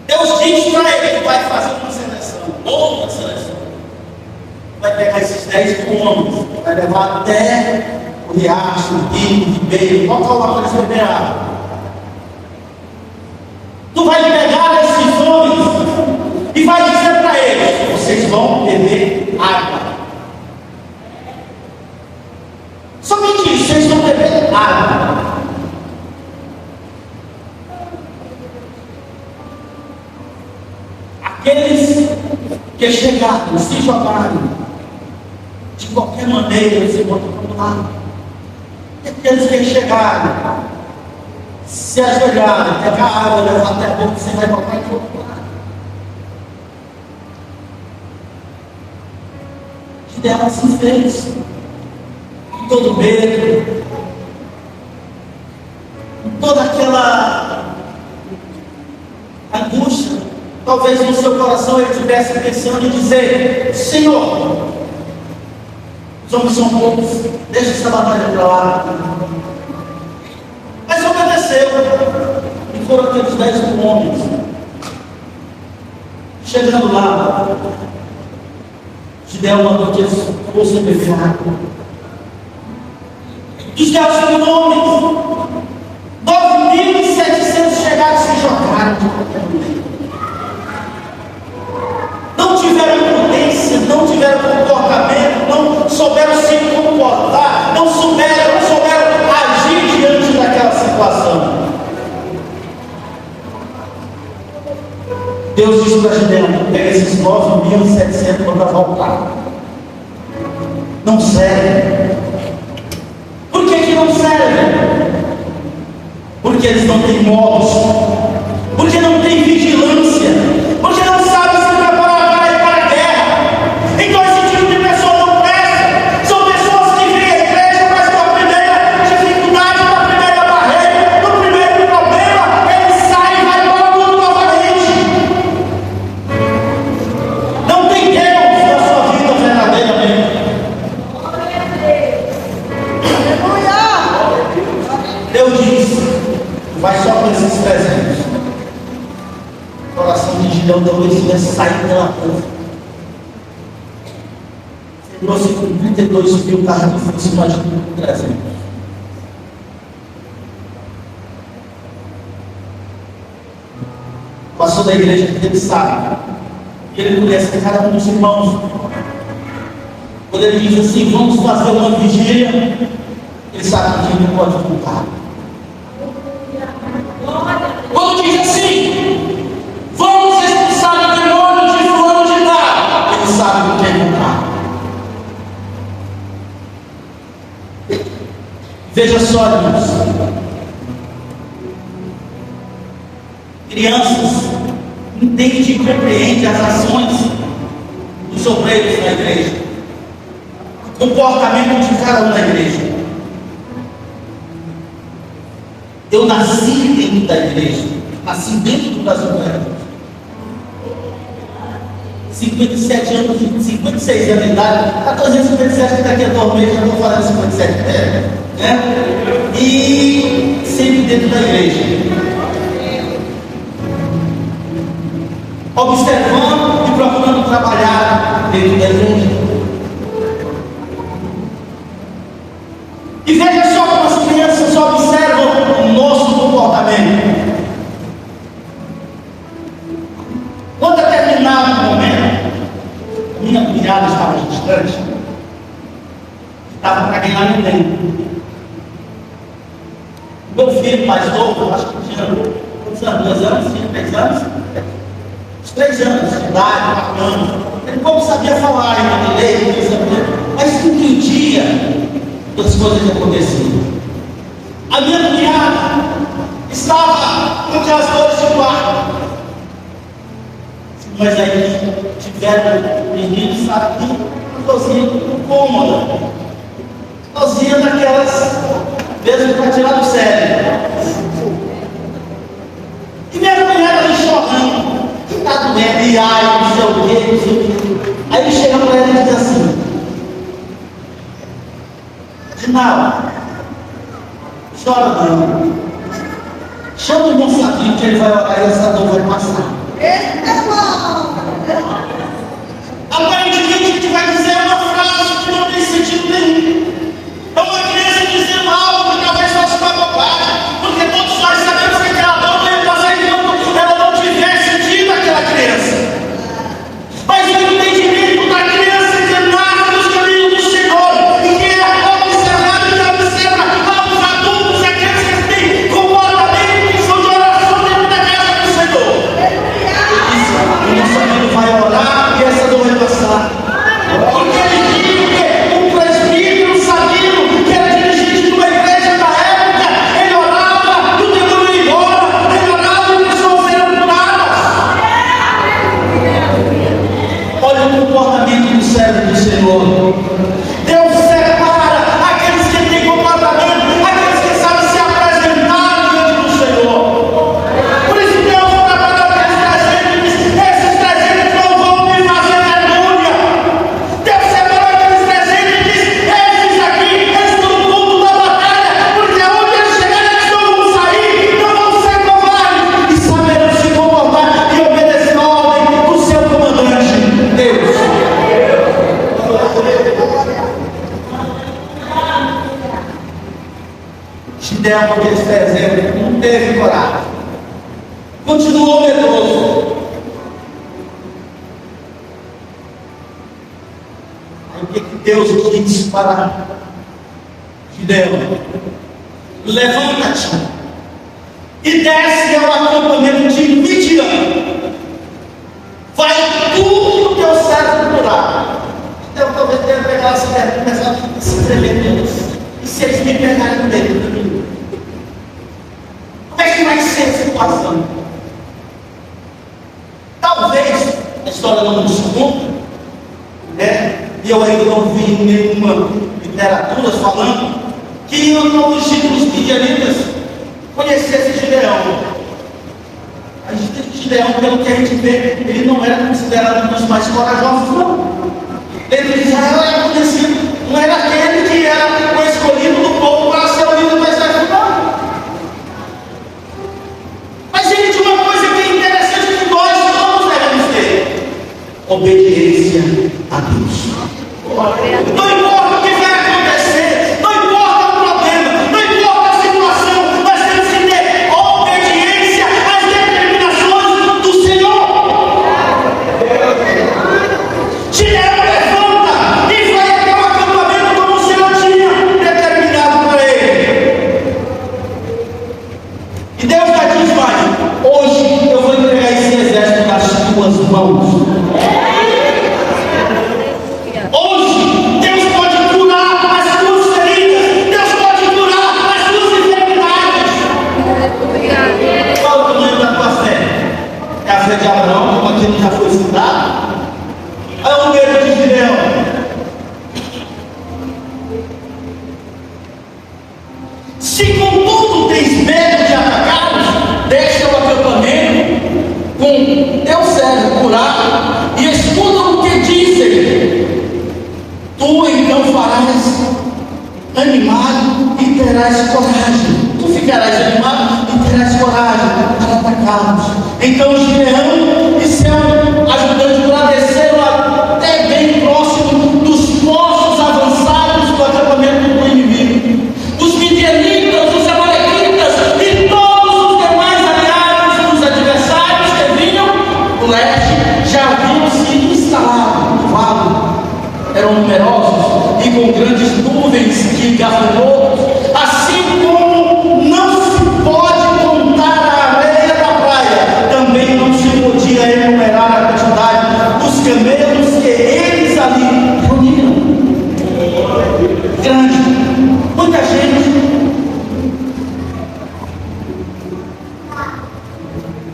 Deus diz para ele que vai fazer uma seleção, outra seleção. Vai pegar esses 10 mil homens, vai levar até o riacho, o rio, o ribeiro, qualquer lugar para eles beber água. Tu vai pegar esses homens e vai dizer para eles: vocês vão beber água. Somente isso, vocês vão beber água. Aqueles que chegaram, se jogaram, de qualquer maneira, se botam para o lado. E aqueles que chegaram, se ajoelharam, pegar água, levar até a boca, você vai botar em outro lado. Gideão assim fez. Com todo medo, com toda aquela angústia, talvez no seu coração ele estivesse pensando em dizer: Senhor, os homens são poucos, deixa essa batalha para lá. Mas obedeceu, e foram aqueles 10 mil homens. Chegando lá, Gideão mandou que eles fossem beber água. Dos 10 mil homens, 9.700 chegaram e se jogaram de qualquer maneira. Não tiveram prudência, não tiveram comportamento, não souberam se comportar, não souberam agir diante daquela situação. Deus disse para Gideão: pega esses 9.700 para voltar. Não serve. Por que não serve? Porque eles não têm modos, porque não têm vigilância, porque não sabem se preparar para ir para a guerra. Então esse tipo de pessoa não presta. São pessoas que vêm à igreja, mas com a primeira dificuldade, com a primeira barreira, no primeiro problema, ele sai e vai para o mundo novamente. Não tem Deus na sua vida verdadeiramente. Deus diz: vai só com esses 300. O coração de Gideão talvez tivesse saído pela porta. Você trouxe com 32 mil carros difíceis, imagina com 300. O pastor da igreja que ele sabe, que ele conhece cada um dos irmãos. Quando ele diz assim: vamos fazer uma vigília, Ele sabe que não pode culpar. Quando diz assim, vamos expulsar o demônio de fulano de tal, ele sabe o que é culpar. Veja só, irmãos, crianças entendem e compreendem as ações dos obreiros na igreja, o comportamento de cada um na igreja. Eu nasci dentro da igreja, nasci dentro das obreiras. 57 anos, 56 anos de idade, 1457, que daqui a 2 meses, já estou falando 57, né? E sempre dentro da igreja, observando e procurando trabalhar dentro da igreja. E veja só como as crianças observam o nosso comportamento. Quando a determinado momento, minha cunhada estava distante, estava para ganhar neném. Meu filho mais novo, acho que tinha 2 anos, tinha 3 anos, uns 3 anos de idade, 4 anos. Ele pouco sabia falar em inglês, mas no que dia as coisas aconteciam. A minha cunhada estava com aquelas dores de parto, mas aí tiveram meninos aqui, dorzinha cômoda, dorzinha daquelas mesmo para tirar do sério. E minha cunhada ali chorando, está doendo, e ai, não sei o quê, não sei o quê. Aí ele chega para ela e diz assim: Dinal, chora não, chama o irmão Sadinho que ele vai orar e essa dor vai passar. Aparentemente a gente vai dizer uma frase que não tem sentido nenhum. É uma criança dizendo algo que talvez fosse uma bobagem, porque todos nós sabemos que aquela dor não ia passar enquanto ela não tiver sentido aquela criança. Mas o entendimento da criança que nasce nos caminhos do Senhor e que é observado e que observa aos adultos, aqueles que têm comportamento que são de oração dentro da casa do Senhor. O nosso amigo vai orar e essa dor vai passar. Porque ele viu que um presbítero sabino, que era dirigente de uma igreja da época, ele orava e o demônio ia embora, ele orava e as pessoas eram curadas. Olha o comportamento do servo do Senhor. Deus separa aqueles que têm comportamento, aqueles que sabem se apresentar diante do Senhor. Por isso Deus preparou aqueles presentes, esses presentes não vão me fazer vergonha. Deus separou aqueles presentes e disse: esses aqui, eles estão no ponto da batalha, porque onde eles chegarem, eles não vão sair, não vão ser covardes, e saberão se comportar e obedecer a ordem do seu comandante, Deus. Gideão, com aqueles presentes, não teve coragem, continuou medroso. Aí o que Deus disse para Gideão? Levanta-te e desce ao acampamento de Midian. Vai tudo o teu servo curar. Gideão talvez tenha pegado essa terra e começado a se tremer todos. E se eles me pegarem dentro do mim? Como é que vai ser a situação? Talvez a história não nos conta, né? E eu ainda não vi nenhuma literatura falando que os discípulos midianitas conhecessem Gideão. A Gideão, pelo que a gente vê, ele não era considerado um dos mais corajosos, não. Dentro de Israel era conhecido, não era aquele que era o escolhido do povo para ser o líder do exército, não. Mas ele tinha uma coisa que é interessante que nós todos devemos ter: obediência a Deus. Não importa o que vai acontecer, não importa o problema, não importa a situação, nós temos que ter obediência às determinações do Senhor. Gideão levanta e vai até o acampamento como o Senhor tinha determinado para ele. terás coragem. Tu ficarás animado e terás coragem para atacarmos. Então Gideão e seu ajudante lá desceram até bem próximo dos postos avançados do acampamento do inimigo. Os midianitas, os amalequitas e todos os demais aliados e os adversários que vinham do leste já haviam se instalado no vale. Eram numerosos e com grandes nuvens de gafanhotos, assim como não se pode contar a areia da praia, também não se podia enumerar a quantidade dos camelos que eles ali reuniram. Grande, muita gente.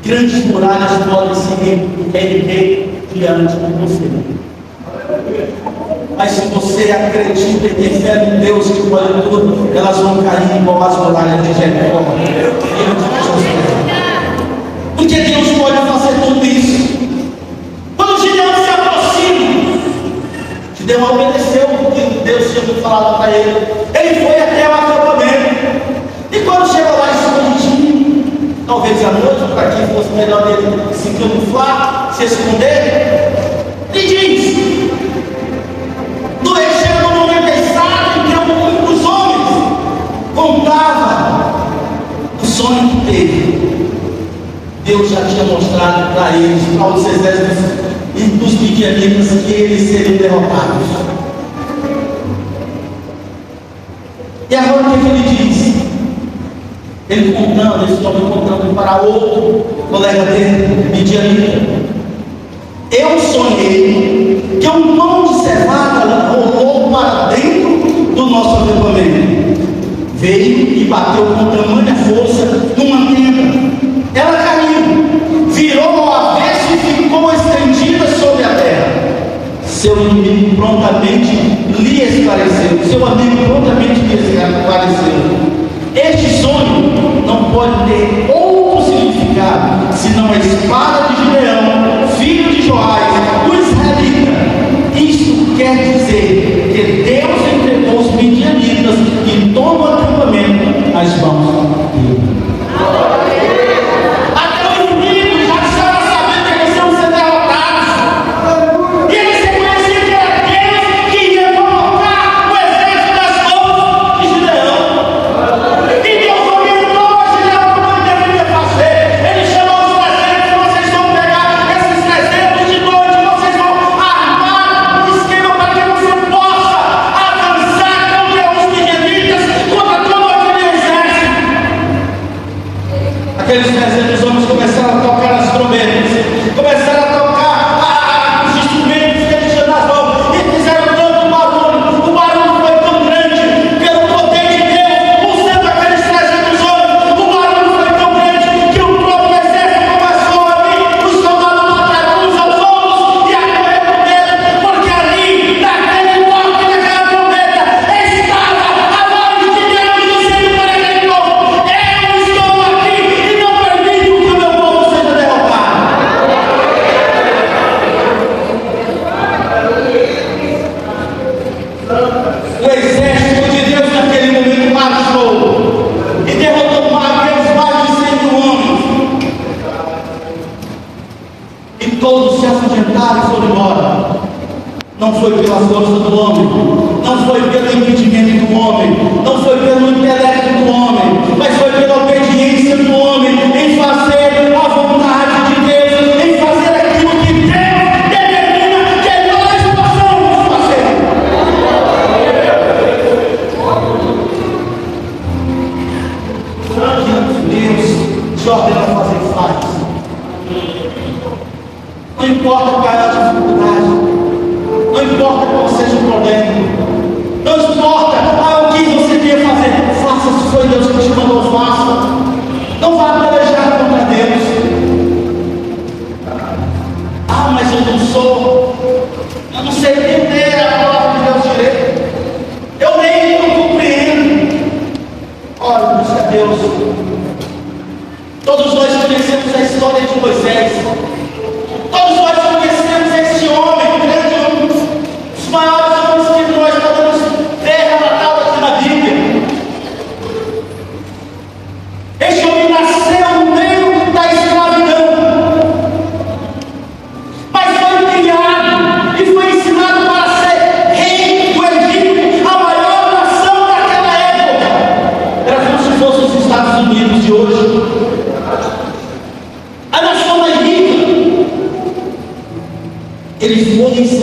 Grandes muralhas podem se erguer diante de você. Mas se você acredita e tem fé em Deus que pode tudo, elas vão cair igual as muralhas de Jericó. Porque Deus pode fazer tudo isso. Quando Gideão se aproxima, Gideão obedeceu o que Deus tinha falado para ele. Ele foi até o acampamento. E quando chegou lá escondidinho, talvez à noite, para que fosse melhor dele se camuflar, se esconder, ele diz: chega no momento exato em que um dos homens contava o sonho que teve. Deus já tinha mostrado para eles, para os exércitos e dos midianitas, que eles seriam derrotados. E agora o que ele diz? Ele contando, esse homem contando para outro colega dele, midianita: eu sonhei que um pão de cevada rolou para dentro do nosso acampamento. Veio e bateu com tamanha força numa tenda. Ela caiu, virou ao avesso e ficou estendida sobre a terra. Seu inimigo prontamente lhe esclareceu. Seu amigo prontamente lhe esclareceu. Este sonho não pode ter outro significado senão a espada de Gideão, filho de Joás, o israelita. Isto quer dizer que Deus entregou os midianitas e todo o acampamento às mãos dele. Até o inimigo já estava sabendo que eles iam ser derrotados. E eles reconheciam que era Deus que ia colocar o exército nas mãos de Gideão. E Deus orientou a Gideão como ele deveria fazer. Ele chamou os 300, vocês vão pegar esses 300 de noite, vocês vão armar um esquema para que você possa avançar contra os midianitas, contra todo aquele exército. Aqueles 300 homens começaram a tocar as trombetas, começaram a tocar os instrumentos que eles tinham nas mãos, e fizeram tanto barulho. O barulho foi tão grande, pelo poder de Deus, usando aqueles 300 homens. O barulho foi tão grande que o próprio exército começou a vir, os soldados mataram uns aos outros e a correr com medo, porque ali, naquele toque daquela trombeta, estava a voz de Deus dizendo para aquele povo: eu estou aqui e não permito que o meu povo seja derrotado. O exército de Deus naquele momento marchou e derrotou mais de 100 mil homens. E todos se afugentaram e foram embora. Não foi pela força do homem, não foi pelo impedimento do homem, não foi pelo intelecto do homem, mas foi pela obediência do homem em fazer a vontade de Deus, em fazer aquilo que Deus determina que nós possamos fazer. Deus te ordena a fazer, faz. Não importa qual é a dificuldade, não importa qual seja o problema, não importa o que você quer fazer, faça. Se foi Deus que te mandou, faça. Não vá pelejar contra Deus. Ah, mas eu não sei entender a palavra de Deus direito, eu nem não compreendo. Olha, busca Deus. Todos nós conhecemos a história de Moisés. Todos nós conhecemos esse homem, grande homem, dos maiores homens que nós podemos ver relatado aqui na Bíblia.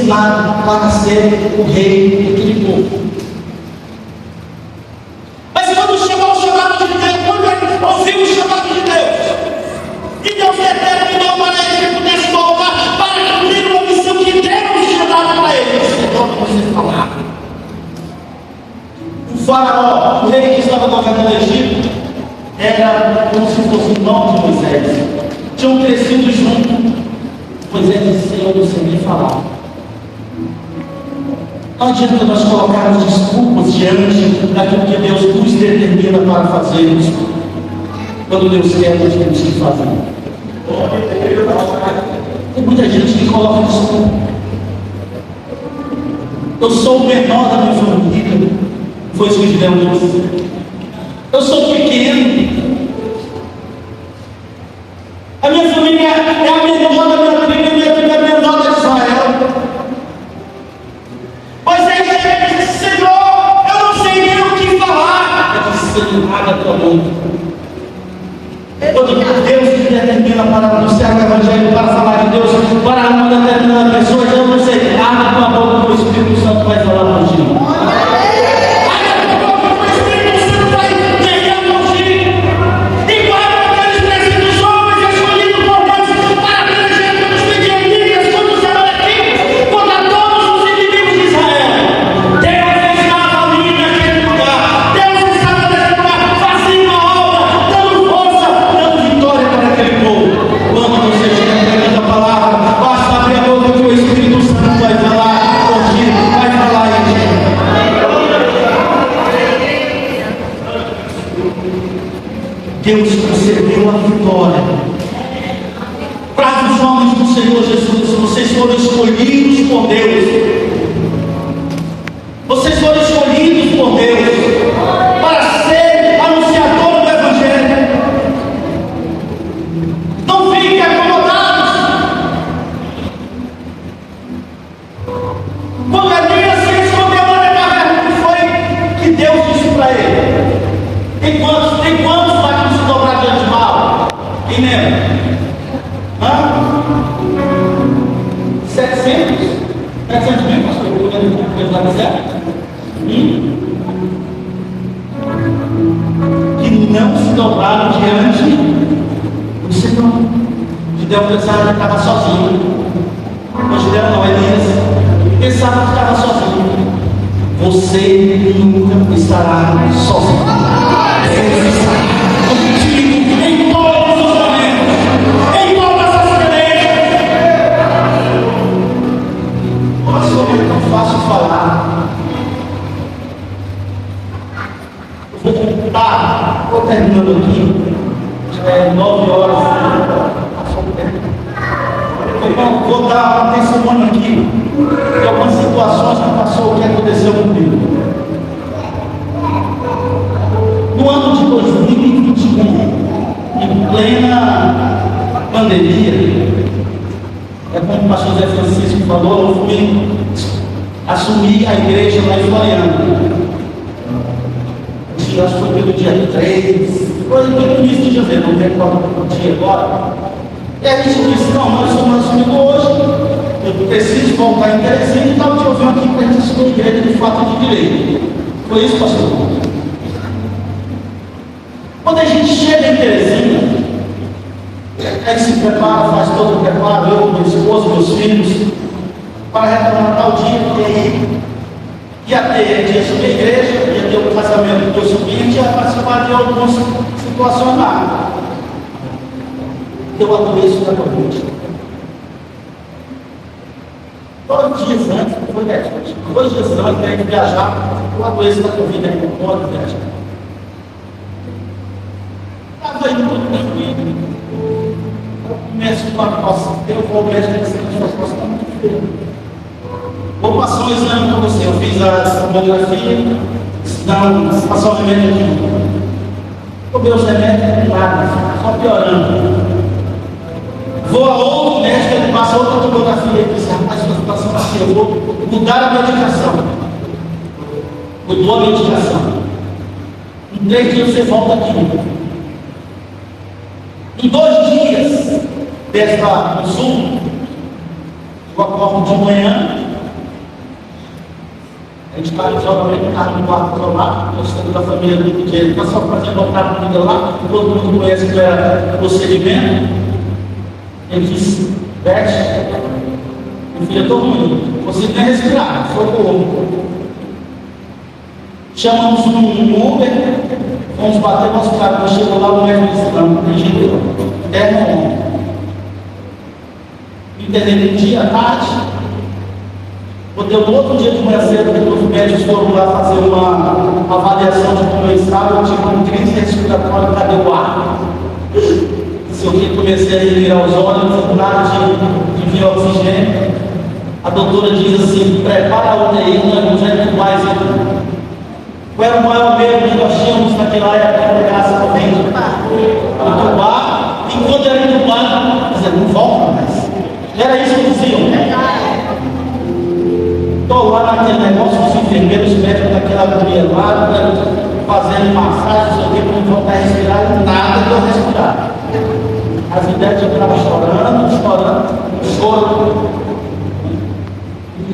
ensinado para ser o rei daquele povo. Mas quando chegou o chamado de Deus, quando ele ouviu o chamado de Deus, e Deus determinou para ele que pudesse voltar para cumprir uma missão que Deus tinha dado para ele, você falar. O faraó, o rei que estava governando o Egito, era como se fosse o irmão de Moisés. Tinham crescido junto. Moisés disse: Senhor, eu sei nem falar. Não adianta nós colocarmos desculpas diante daquilo que Deus nos determina para fazermos. Quando Deus quer, nós temos que fazer. Tem muita gente que coloca desculpa. Eu sou o menor da minha família. Foi isso que Gideão disse. Eu sou pequeno. A minha família é a menor da minha tribo, minha tribo é a menor de Israel. Moisés chega e diz: Senhor, eu não sei nem o que falar. Eu disse: Senhor, abre a tua boca. Quando Deus te determina para anunciar o Evangelho, para falar de Deus, para uma determinada pessoa, eu não sei, abre a tua boca, o Espírito Santo vai falar por ti. Deus concedeu a vitória para os homens do Senhor Jesus. Vocês foram escolhidos por Deus. Vocês foram escolhidos por Deus para ser anunciador do Evangelho. Não fiquem acomodados. Quando Elias se escondeu na caverna, o que foi que Deus disse para ele? Tem quantos vai se dobrar diante de mal? Quem lembra? 700? 700 mil, pastor? Eu vou dizer? Que não se dobraram diante do Senhor. Gideão pensava que estava sozinho. Mas Gideão não, Elias pensava que estava sozinho. Você nunca estará sozinho. Deus estará contigo em todos os momentos, em todas as pelejas. Pastor, é tão fácil falar. Eu vou contar, estou terminando aqui, já é 9 horas. Irmão, vou dar uma testemunho aqui de algumas situações que passou, o que aconteceu comigo. No ano de 2021, em plena pandemia, é como o pastor Zé Francisco falou, eu fui assumir a igreja lá em Floriano. Acho que foi pelo dia 3, foi no início de janeiro, não lembro qual o dia agora. E a gente disse: não, nós somos assumidos hoje, eu preciso voltar em Teresina, então eu venho aqui para a gente assumir a igreja de fato de direito. Foi isso, pastor? Quando a gente chega em Teresina, a gente se prepara, faz todo o preparo, eu, minha esposa, meus filhos, para retornar tal dia, que ia ter sobre a igreja, ia ter o casamento do meu sobrinho, ia participar de algumas situações lá. Eu adoeço da Covid. 2 dias antes, foi 2 dias antes de viajar, eu adoeço da Covid aí no ponto, viajar. Estava indo tudo tranquilo. Eu começo com uma coça, eu vou ao médico e disse: as costas estão muito feias. Vou passar um exame para você. Eu fiz a tomografia, passar o remédio aqui. Tomei os remédios, nada, só piorando. Vou a outro médico, ele passa outra tomografia. Ele disse: rapaz, sua situação assim, eu vou mudar a medicação. Mudou a medicação. Em 3 dias você volta aqui. Em 2 dias desta consulta, eu acordo de manhã, A gente vai geralmente no quarto isolado, nós temos da família do dia, nós só fazendo botar comida lá, todo mundo conhece que era o procedimento. Ele disse, Beth, meu filho, eu estou ruim, não consigo nem respirar, socorro. Chamamos um Uber, fomos bater nosso carro, quando chegou lá, o médico disse, não tem jeito, não. Entendendo um dia à tarde, no outro dia de manhã cedo, os médicos foram lá fazer uma avaliação de como eu estava, eu tive uma crise respiratória, cadê o ar? Se eu comecei a respirar os olhos, nada de vir oxigênio. A doutora diz assim, prepara a UTI, não é mais. Qual era o maior medo que nós tínhamos naquela época da graça também? Entubar, enquanto era entubado, dizendo, não volta mais. Era isso que diziam. Estou lá naquele negócio, os enfermeiros, os médicos daquela agonia lá, fazendo massagem, não sei o que, para não voltar a respirar, e nada de eu respirar. As ideias eu estava chorando.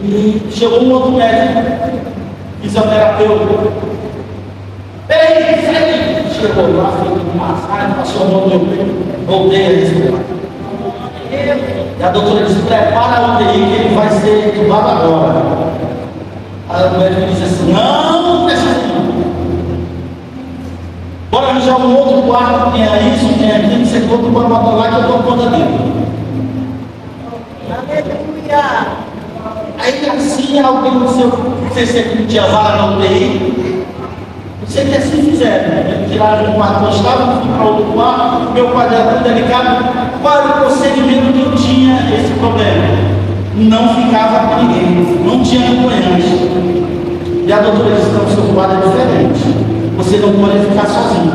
E chegou um outro médico, fisioterapeuta. Ei, chegou lá, fez massagem, passou a mão no meu peito, voltei a respirar. E a doutora disse, prepara a UTI que ele vai ser entubado agora. Aí o médico disse assim, não precisa não. Bora arranjar um outro quarto que tenha isso, que tenha aquilo, que você conta, bora botar lá que eu dou conta dele. Aleluia! Aí assim, alguém no seu, não sei se ele tinha vaga na UTI, não sei que assim fizeram, né? Tiraram um quarto onde estava, fui para outro quarto, meu quadro era tão delicado. Qual era o procedimento que eu tinha esse problema? Não ficava com ninguém, não tinha acompanhante. E a doutora disse, não, seu quadro é diferente, você não pode ficar sozinho.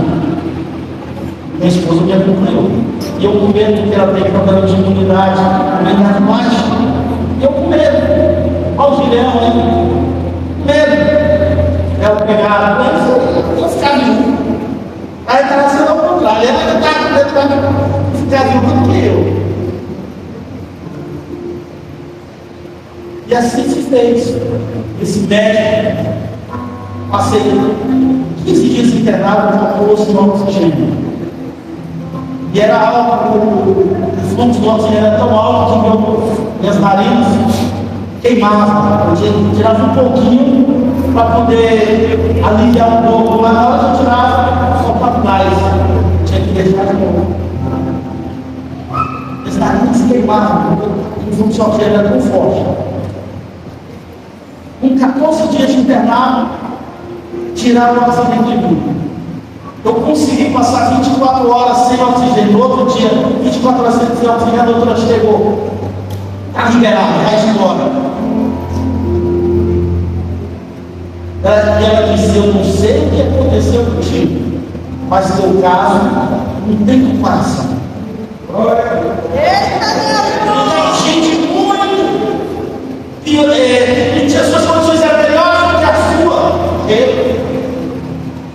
Minha esposa me acompanhou. E eu com medo que ela tem problema de imunidade baixa. Eu com medo. Olha o Gileão, né? Medo. Ela pegava, mas ficar vivo. Aí estava sendo ao contrário, ela está ficar vivo do que eu. E assim se fez. Esse médico, passei 15 dias internado com o posto de oxigênio. E era alto, o fluxo do oxigênio era tão alto que minhas narinas queimavam. Eu tirava um pouquinho para poder aliviar um pouco, mas na hora que eu tirava, só para trás. Tinha que deixar de novo. Minhas narinas queimavam, o fluxo de oxigênio era tão forte. Com 14 dias de internado, tiraram o oxigênio de mim. Eu consegui passar 24 horas sem oxigênio. No outro dia, 24 horas sem oxigênio, a doutora chegou. Está liberado, vai embora. Ela disse, eu não sei o que aconteceu contigo, mas teu caso não tem comparação. Gente, muito. E as suas condições eram melhores do que a sua.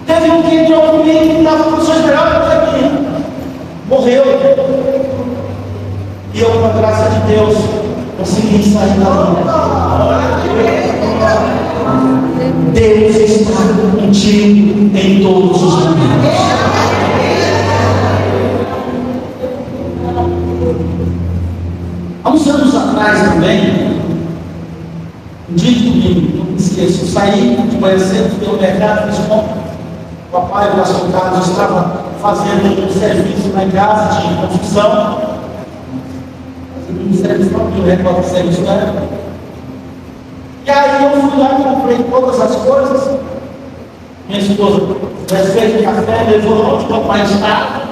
Teve um que entrou comigo que estava em condições melhores do que a minha. Morreu. E eu, com a graça de Deus, consegui sair da luta. Deus está contigo em todos os momentos. Há uns anos atrás também, um dia de domingo, não me esqueço, eu saí de manhã cedo, fui ao mercado, fiz compra. O papai, o pastor Carlos, estava fazendo um serviço na casa de construção. Fazendo um serviço, não me lembro qual serviço era. E aí eu fui lá e comprei todas as coisas. Minha esposa fez um café, levou onde o papai está,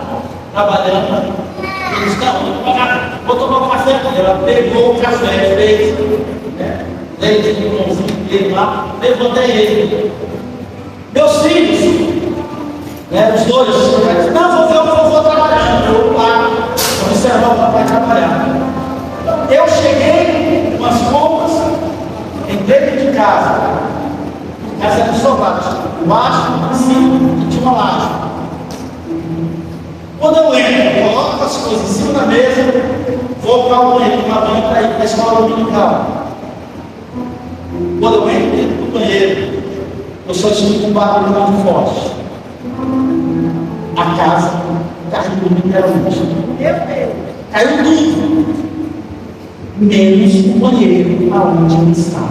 trabalhando. Ele disse, não, vou tomar um café. Ela pegou o café, fez, né? Leite de pãozinho dele lá, levantei ele. Meus filhos, né, os dois, não, vou trabalhar. Eu lá, observar o papai trabalhar. Eu cheguei com as compras, entrei de casa. A casa era de sobrado, baixo, em cima, e tinha uma laje. Quando eu entro, coloco as coisas em cima da mesa, vou para o banheiro, tomar banho para ir para a escola dominical. Quando eu entro dentro do banheiro. Eu só escuto um barulho muito forte. A casa caiu literalmente. Caiu tudo. Menos o banheiro aonde eu estava.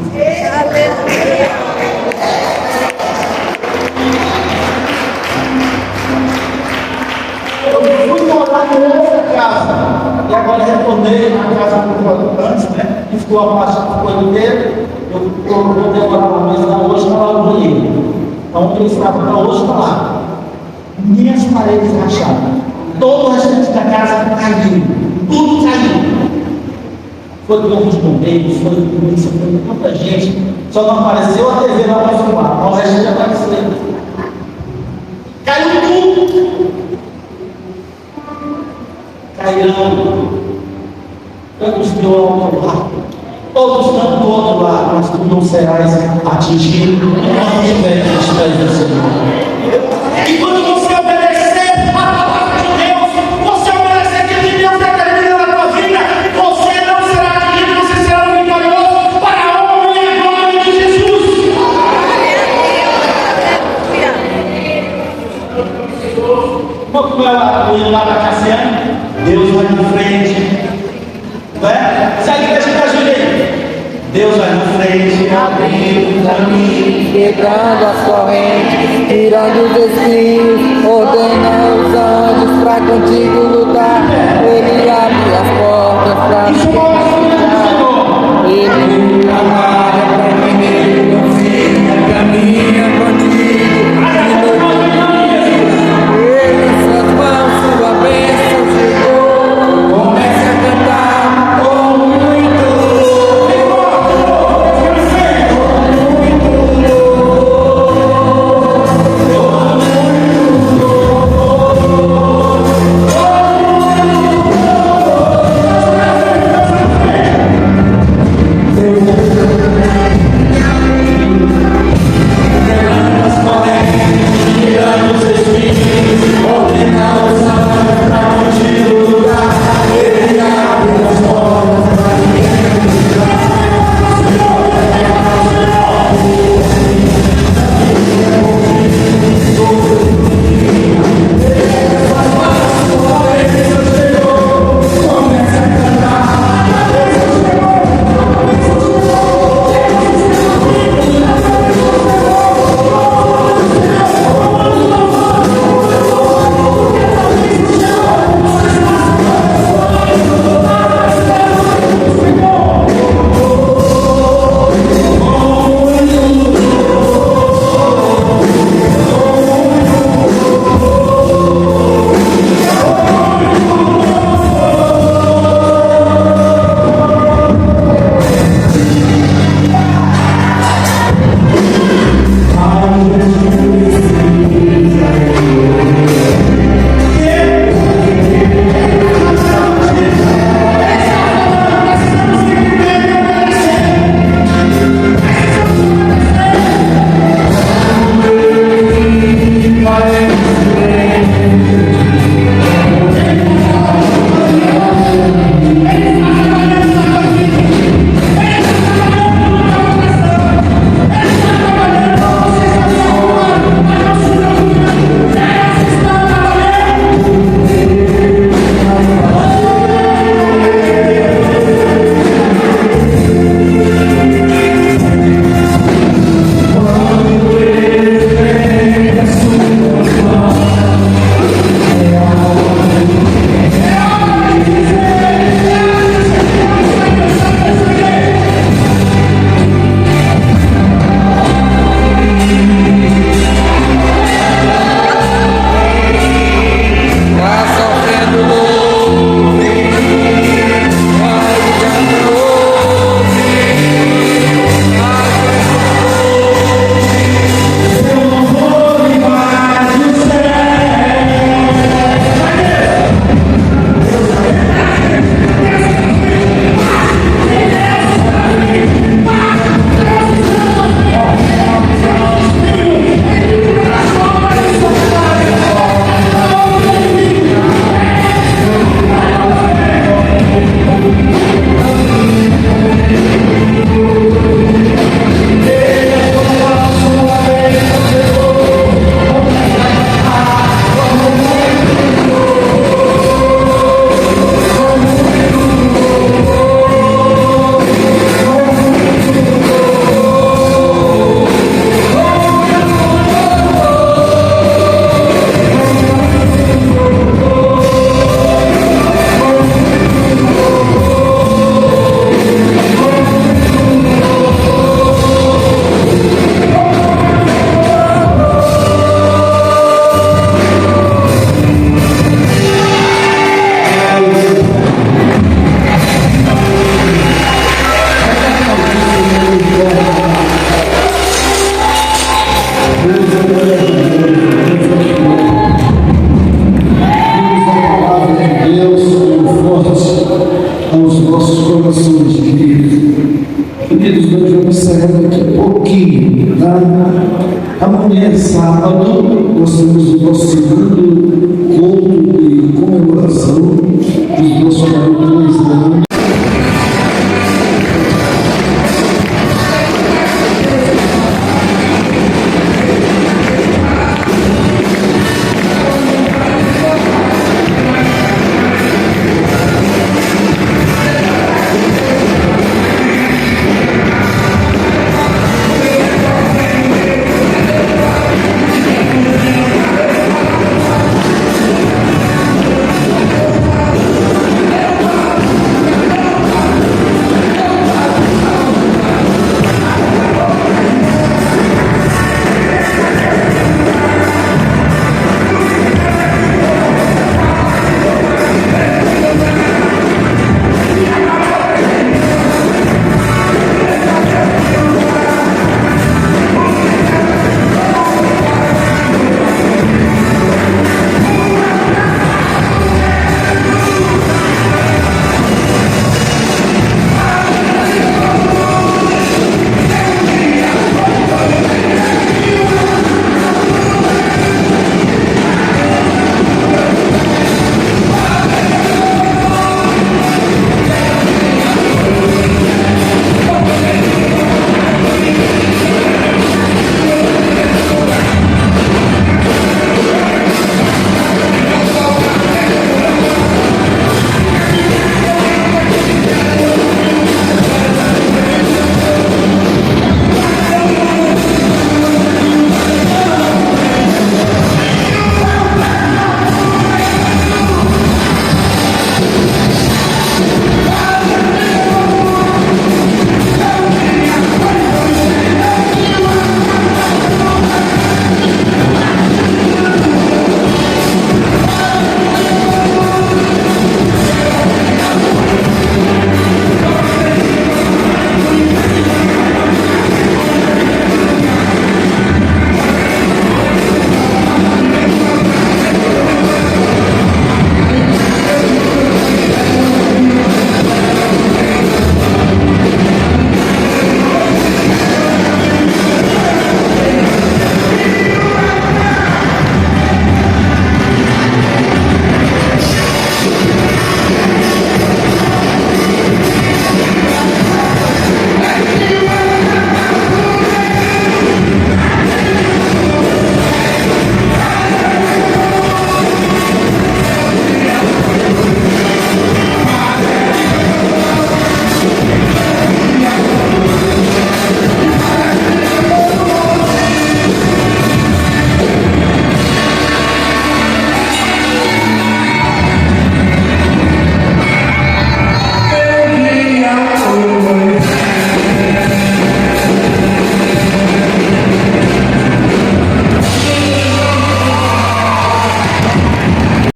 Eu fui morar em outra casa. E agora retornei na casa que eu antes, né? E ficou a parte que ficou inteira. Eu vou demorar uma vez lá hoje para lá no banheiro. Então, onde eu estava para hoje para lá. Minhas paredes rachadas. Todo o restante da casa caiu. Tudo caiu. Foi do corpo de bombeiros, foi do polícia, foi de tanta gente. Só não apareceu a TV lá para filmar. O resto já apareceu. Caiu tudo. Cairão. Tantos do outro lado. Outros tanto do outro lado, mas tu não serás atingido quando estiver nos pés do Senhor. E quando você obedecer a palavra de Deus, você obedecer aquilo que Deus determina na tua vida, você não será atingido, você será vitorioso para a honra e a glória de Jesus. Vamos lá para Cassiano. Deus vai na frente. Não é? Se a igreja está ajuda, Deus vai na frente, abrindo o caminho, Quebrando as correntes, tirando os espinhos, ordena os anjos pra contigo lutar. Ele abre as portas pra te encontrar. Ele amarra pra quem ele confia, caminha contigo. Ele em suas mãos, sua bênção chegou. Comece a cantar com muito Deus E amanhã, sábado, nós temos o nosso segundo culto de comemoração